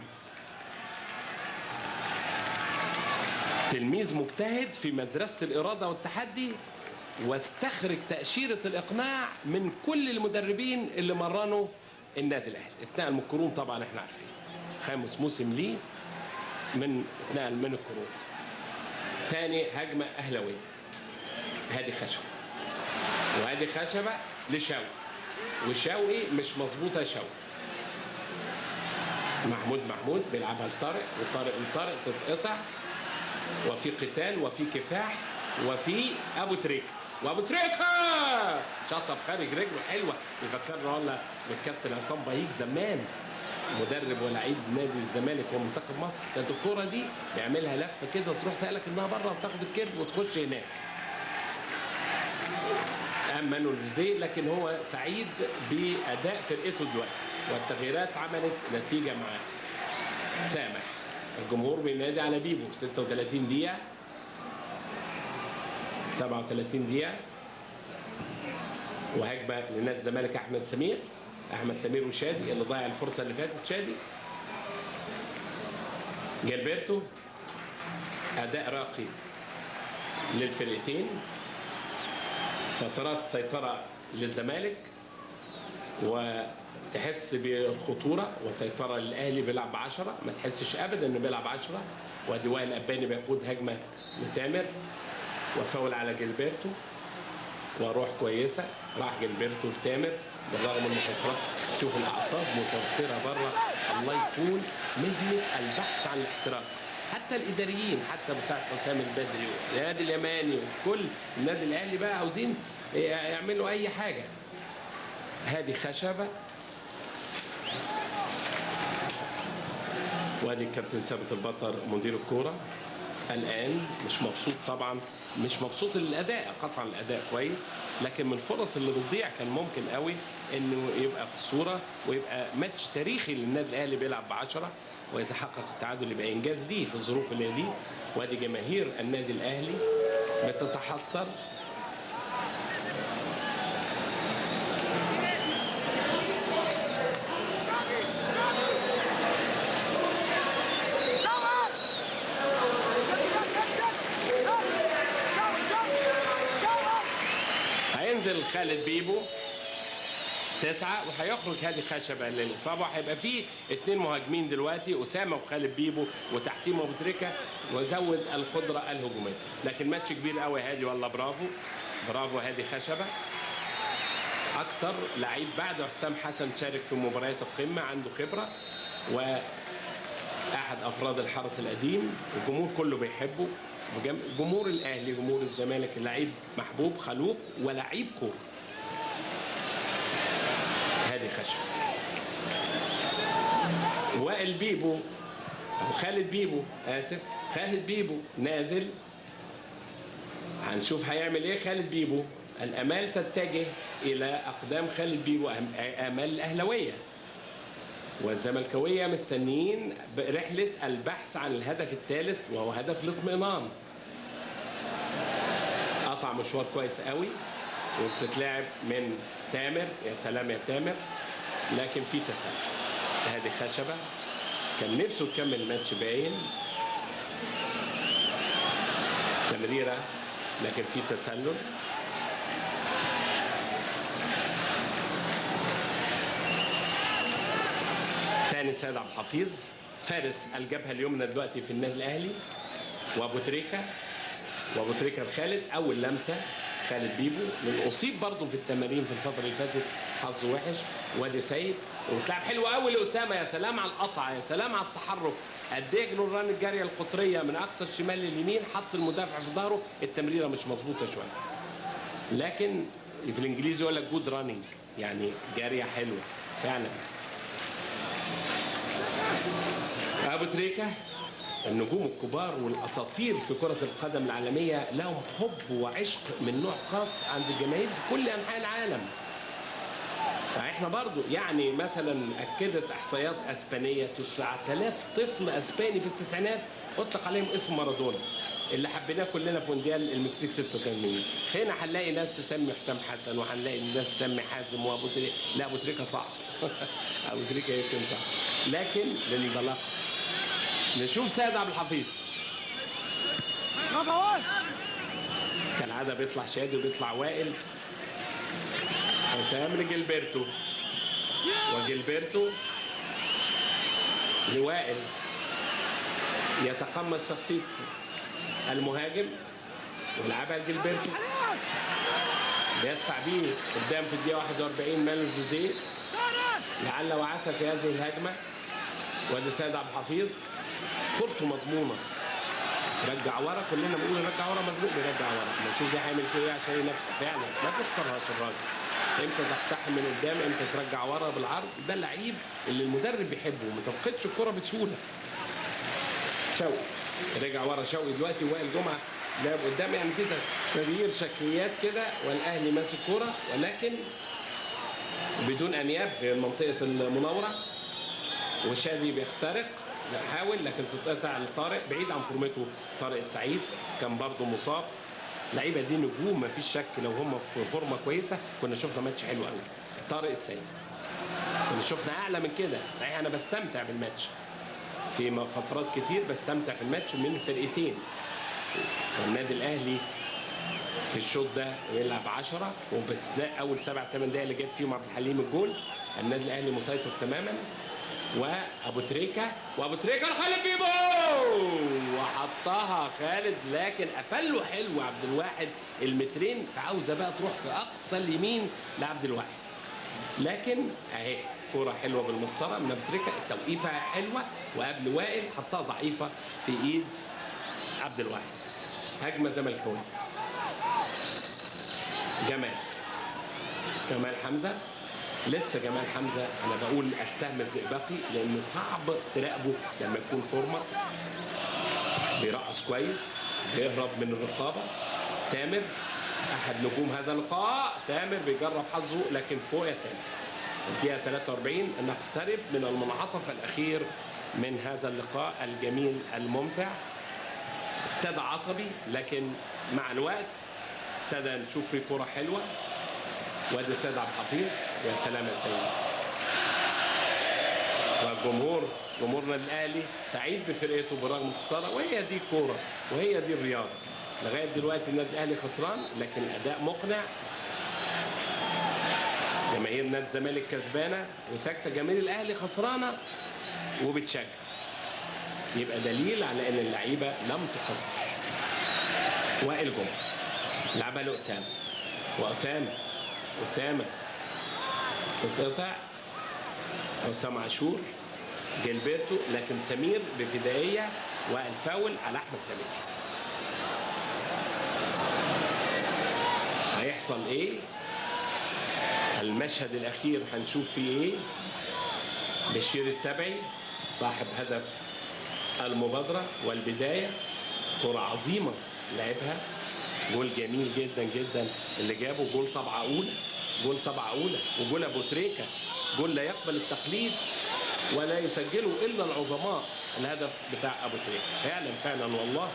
تلميذ مجتهد في مدرسه الاراده والتحدي، واستخرج تاشيره الاقناع من كل المدربين اللي مرنوا النادي الاهلي. اتنقل من الكروم طبعا احنا عارفين، 5 موسم ليه اتنقل من الكروم. تاني هجمه اهلاويه، هادي خشبه، وهادي خشبه لشوقي، وشوقي مش مظبوطه. يا شوقي محمود بيلعبها لطارق، وطارق تتقطع، وفي قتال وفي كفاح وفي ابو تريكه، وابو تريكه شطب خارج رجله حلوه. يفكرنا والله بالكابتن عصام بهيج زمان، مدرب ولاعيب نادي الزمالك ومنتخب مصر. كانت الكوره دي بيعملها لفه كده تروح تقلك انها بره وتاخد الكيرف وتخش هناك. مانويل جوزيه، لكن هو سعيد باداء فرقته دلوقتي، والتغييرات عملت نتيجه معاه. سامح الجمهور بينادي على بيبو. 36 دقيقه 37 دقيقه، وهجمه لنادي الزمالك. احمد سمير وشادي اللي ضيع الفرصه اللي فاتت. شادي جilberto، اداء راقي للفرقتين. فترات سيطره للزمالك وتحس بالخطوره، وسيطره للاهلي بيلعب ب10 ما تحسش ابدا انه بيلعب 10. وادي وائل الاباني بيقود هجمه لتامر، وفاول على جilberto، وروح كويسه راح جilberto في تامر بالرغم من الخسارات. شوف الاعصاب متوتره بره. الله يكون مهنه البحث عن الاحتراف، حتى الاداريين، حتى مساعد حسام البدري والنادي اليماني وكل النادي الاهلي بقى عاوزين يعملوا اي حاجه. هادي خشبه، وادي الكابتن ثابت البطر مدير الكوره. الان مش مبسوط طبعا، مش مبسوط للاداء. قطعا الاداء كويس، لكن من الفرص اللي بتضيع كان ممكن قوي انه يبقى في الصوره ويبقى ماتش تاريخي للنادي الاهلي بيلعب ب10، واذا حقق التعادل يبقى انجاز ليه في الظروف اللي دي. وادي جماهير النادي الاهلي بتتحسر. هينزل خالد بيبو 9 وهيخرج هادي خشبة للإصابة. هيبقى فيه 2 مهاجمين دلوقتي، أسامة وخالد بيبو، وتحتيهم أبو تريكة، وزود القدرة الهجومية. لكن ماتش كبير قوي هادي، والله برافو برافو هادي خشبة. أكتر لعيب بعد حسام حسن شارك في مباريات القمة، عنده خبرة وأحد أفراد الحرس القديم، الجمهور كله بيحبه، جمهور الأهلي جمهور الزمالك. لعيب محبوب خلوق ولعيب كورة هادي خشبة. وائل بيبو أو خالد بيبو، آسف، خالد بيبو نازل، هنشوف هيعمل إيه خالد بيبو. الآمال تتجه إلى أقدام خالد بيبو، آمال الأهلوية والزملكاوية مستنيين رحلة البحث عن الهدف الثالث، وهو هدف الاطمئنان. قطع مشوار كويس قوي وبتتلعب من تامر، يا سلام يا تامر، لكن في تسلل. هادي خشبة كان نفسه يكمل الماتش باين، تمريرة لكن في تسلل. تاني سيد عبد الحفيظ فارس الجبهة اليمنى دلوقتي في النادي الأهلي، وأبو تريكة الخالد. أول لمسة خالد بيبو، من أصيب برضه في التمارين في الفترة اللي فاتت، حظه وحش. وادي سيد، وتلعب حلوة قوي لأسامة، يا سلام على القطع، يا سلام على التحرك، قد ايه جنران الجارية القطرية من أقصى الشمال لليمين، حط المدافع في ظهره. التمريرة مش مظبوطة شوية، لكن في الإنجليزي يقول لك جود رانينج، يعني جارية حلوة فعلا. أبو تريكة، النجوم الكبار والأساطير في كرة القدم العالمية لهم حب وعشق من نوع خاص عند الجماهير في كل أنحاء العالم. فإحنا برضو يعني مثلا أكدت إحصائيات أسبانية 9000 طفل أسباني في التسعينات أطلق عليهم اسم مارادونا، اللي حبيناه كلنا في مونديال المكسيك 86. هنا هنلاقي ناس تسمي حسام حسن، وهنلاقي ناس تسمي حازم وأبو تريكة. لا، أبو تريكة صعب أبو تريكة يمكن صعب، لكن للانطلاق. نشوف سيد عبد الحفيظ. كالعادة بيطلع شادي وبيطلع وائل. حسام لجilberto، وجilberto لوائل، يتقمص شخصية المهاجم ويلعبها لجilberto، بيدفع بيه قدام في الدقيقة 41 مانويل جوزيه، لعل وعسى في هذه الهجمة. وادي سيد عبد الحفيظ، كورته مضمونة، رجع ورا، كلنا بنقول رجع ورا، مزنوق بيرجع ورا. ما نشوف ده هيعمل فيه ايه عشان ينافس فعلا، ما تخسرهاش الراجل. امتى تقتحم من قدام، امتى ترجع ورا بالعرض، ده اللعيب اللي المدرب بيحبه، ما تفقدش الكرة بسهولة. شوقي رجع ورا، شوقي دلوقتي، وائل جمعة لعب قدام، يعني كده تغيير شكليات كده، والاهلي ماسك كرة ولكن بدون انياب في منطقة المناورة. وشادي بيخترق، حاول لكن تتقطع لطارق، بعيد عن فورمته. طارق السعيد كان برضه مصاب. اللعيبه دي نجوم ما فيش شك، لو هم في فورمه كويسه كنا شفنا ماتش حلو قوي. طارق السعيد كنا شفنا اعلى من كده. صحيح انا بستمتع بالماتش في فترات كتير، بستمتع في الماتش من فرقتين. النادي الاهلي في الشوط ده يلعب 10 وباستثناء اول 7-8 دقايق اللي جت فيهم عبد الحليم الجول، النادي الاهلي مسيطر تماما. وابو تريكة لخالد بيبو، وحطها خالد، لكن قفله حلو عبد الواحد المترين، فعاوزه بقى تروح في اقصى اليمين لعبد الواحد، لكن اهي كوره حلوه بالمسطره من ابو تريكة، التوقيفه حلوه، وقبل وائل حطها ضعيفه في ايد عبد الواحد. هجمه زملكاويه. جمال حمزه، لسه جمال حمزه انا بقول السهم الزئبقي، لان صعب تراقبه لما يكون فورمه. بيرقص كويس، بيهرب من الرقابه. تامر احد نجوم هذا اللقاء، تامر بيجرب حظه، لكن فوق يا تامر. الدقيقه 43 نقترب من المنعطف الاخير من هذا اللقاء الجميل الممتع. ابتدى عصبي، لكن مع الوقت ابتدى نشوف فيه كوره حلوه. وادي سيد عبد الحفيظ، يا سلام يا سيد. جمهورنا الاهلي سعيد بفرقته برغم الخساره، وهي دي كوره وهي دي الرياضه. لغايه دلوقتي النادي الاهلي خسران، لكن الاداء مقنع. جماهير نادي الزمالك كسبانه وساكته، جماهير الاهلي خسرانه وبتشجع. يبقى دليل على ان اللعيبه لم تقصر. وائل جمعه لعبها لاسامه، اسامه تتقطع، حسام عاشور، جilberto، لكن سمير بفدائيه والفاول على احمد سمير. هيحصل ايه؟ المشهد الاخير هنشوف فيه ايه. بشير التبعي صاحب هدف المبادره والبدايه، كره عظيمه لعبها، جول جميل جدا جدا اللي جابه، جول طبعه اولى، وجول ابو تريكه، جول لا يقبل التقليد ولا يسجله الا العظماء. الهدف بتاع ابو تريكه فعلا والله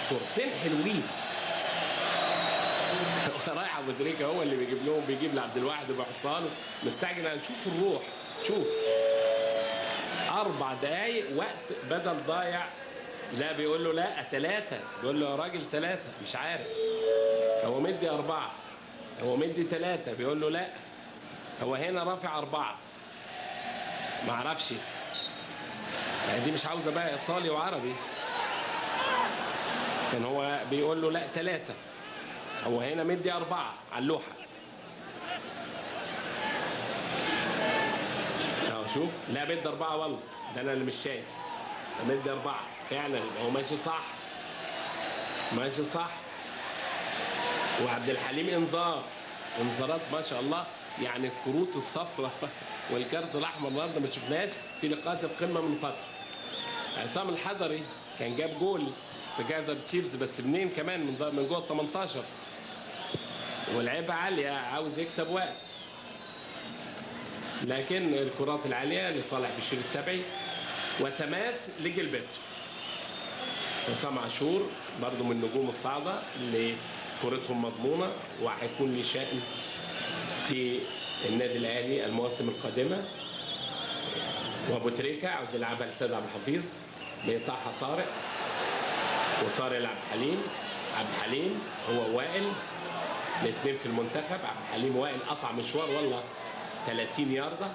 كورتين حلوين. رايح ابو تريكه هو اللي بيجيب لهم، بيجيب لعبد الواحد وبيحطها له، مستعجل. هنشوف الروح. شوف 4 دقايق وقت بدل ضايع. لا بيقول له لا 3، بيقول له يا راجل 3، مش عارف هو مدي 4، هو مدي 3، بيقول له لا هو هنا رافع 4، ما اعرفش. يعني دي مش عاوزه بقى ايطالي وعربي. كان هو بيقول له لا 3، هو هنا مدي 4 على اللوحه. اهو شوف، لا مدي 4 والله، ده انا اللي مش شايف، مدي 4 فعلا. هو ماشي صح، ماشي صح. وعبد الحليم انذارات ما شاء الله. يعني الكروت الصفراء والكارت الاحمر النهارده ما شفناهاش في لقاءات القمه من فتره. عصام الحضري كان جاب جول في كايزر تشيفز، بس منين كمان؟ من جوه ال 18، واللعيبه عاليه، عاوز يكسب وقت. لكن الكرات العاليه لصالح بشير التبعي، وتماس لجilberto. حسام عاشور برضو من نجوم الصاعده اللي كورتهم مضمونه وهيكون ليه شأن في النادي الاهلي المواسم القادمه. وابو تريكه عاوز يلعبها لسيد عبد الحفيظ، بيقطعها طارق، وطارق لعبد الحليم. عبد الحليم هو وائل، الاثنين في المنتخب. عبد الحليم وائل قطع مشوار والله 30 ياردة،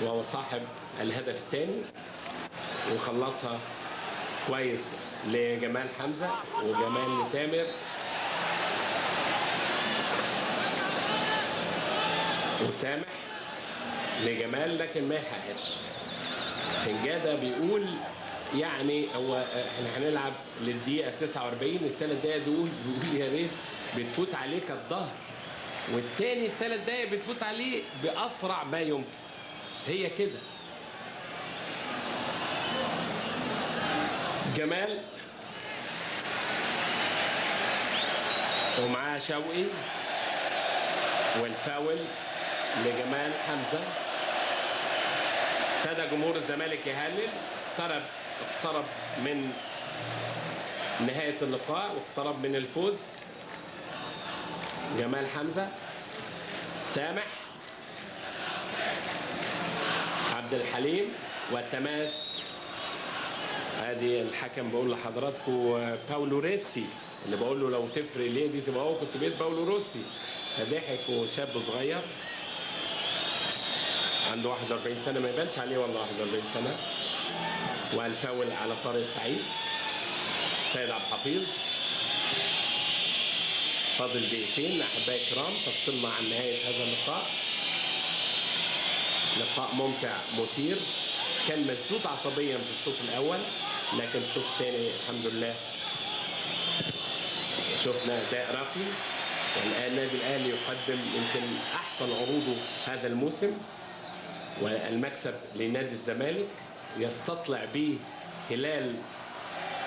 وهو صاحب الهدف الثاني، وخلصها كويس لجمال حمزه وجمال لتامر وسامح لجمال، لكن ما يحققش. سنجاده بيقول يعني هو احنا هنلعب للدقيقه 49، ال3 دقايق دول بيقول يا ريت بتفوت عليك الظهر، والتاني ال3 دقايق بتفوت عليه باسرع ما يمكن. هي كده. جمال ومعاه شوقي، والفاول لجمال حمزه. ابتدى جمهور الزمالك يهلل، اقترب من نهايه اللقاء واقترب من الفوز. جمال حمزه، سامح، عبد الحليم، والتماس. ادي الحكم بقول لحضراتكم باولو ريسي، اللي بقول له لو تفرق ليه دي تبقى هو، كنت بقيت باولو روسي. فضحك، وشاب صغير عنده 41 سنه، ما يبانش عليه والله 41 سنه. والفاول على طارق سعيد. سيد عبد الحفيظ. فاضل دقيقتين احبائي الكرام تفصلنا عن نهايه هذا اللقاء. لقاء ممتع مثير، كان مشدود عصبيا في الشوط الاول، لكن الشوط الثاني الحمد لله شفنا اداء راقي. والان النادي الاهلي يقدم يمكن احسن عروضه هذا الموسم، والمكسب لنادي الزمالك يستطلع به هلال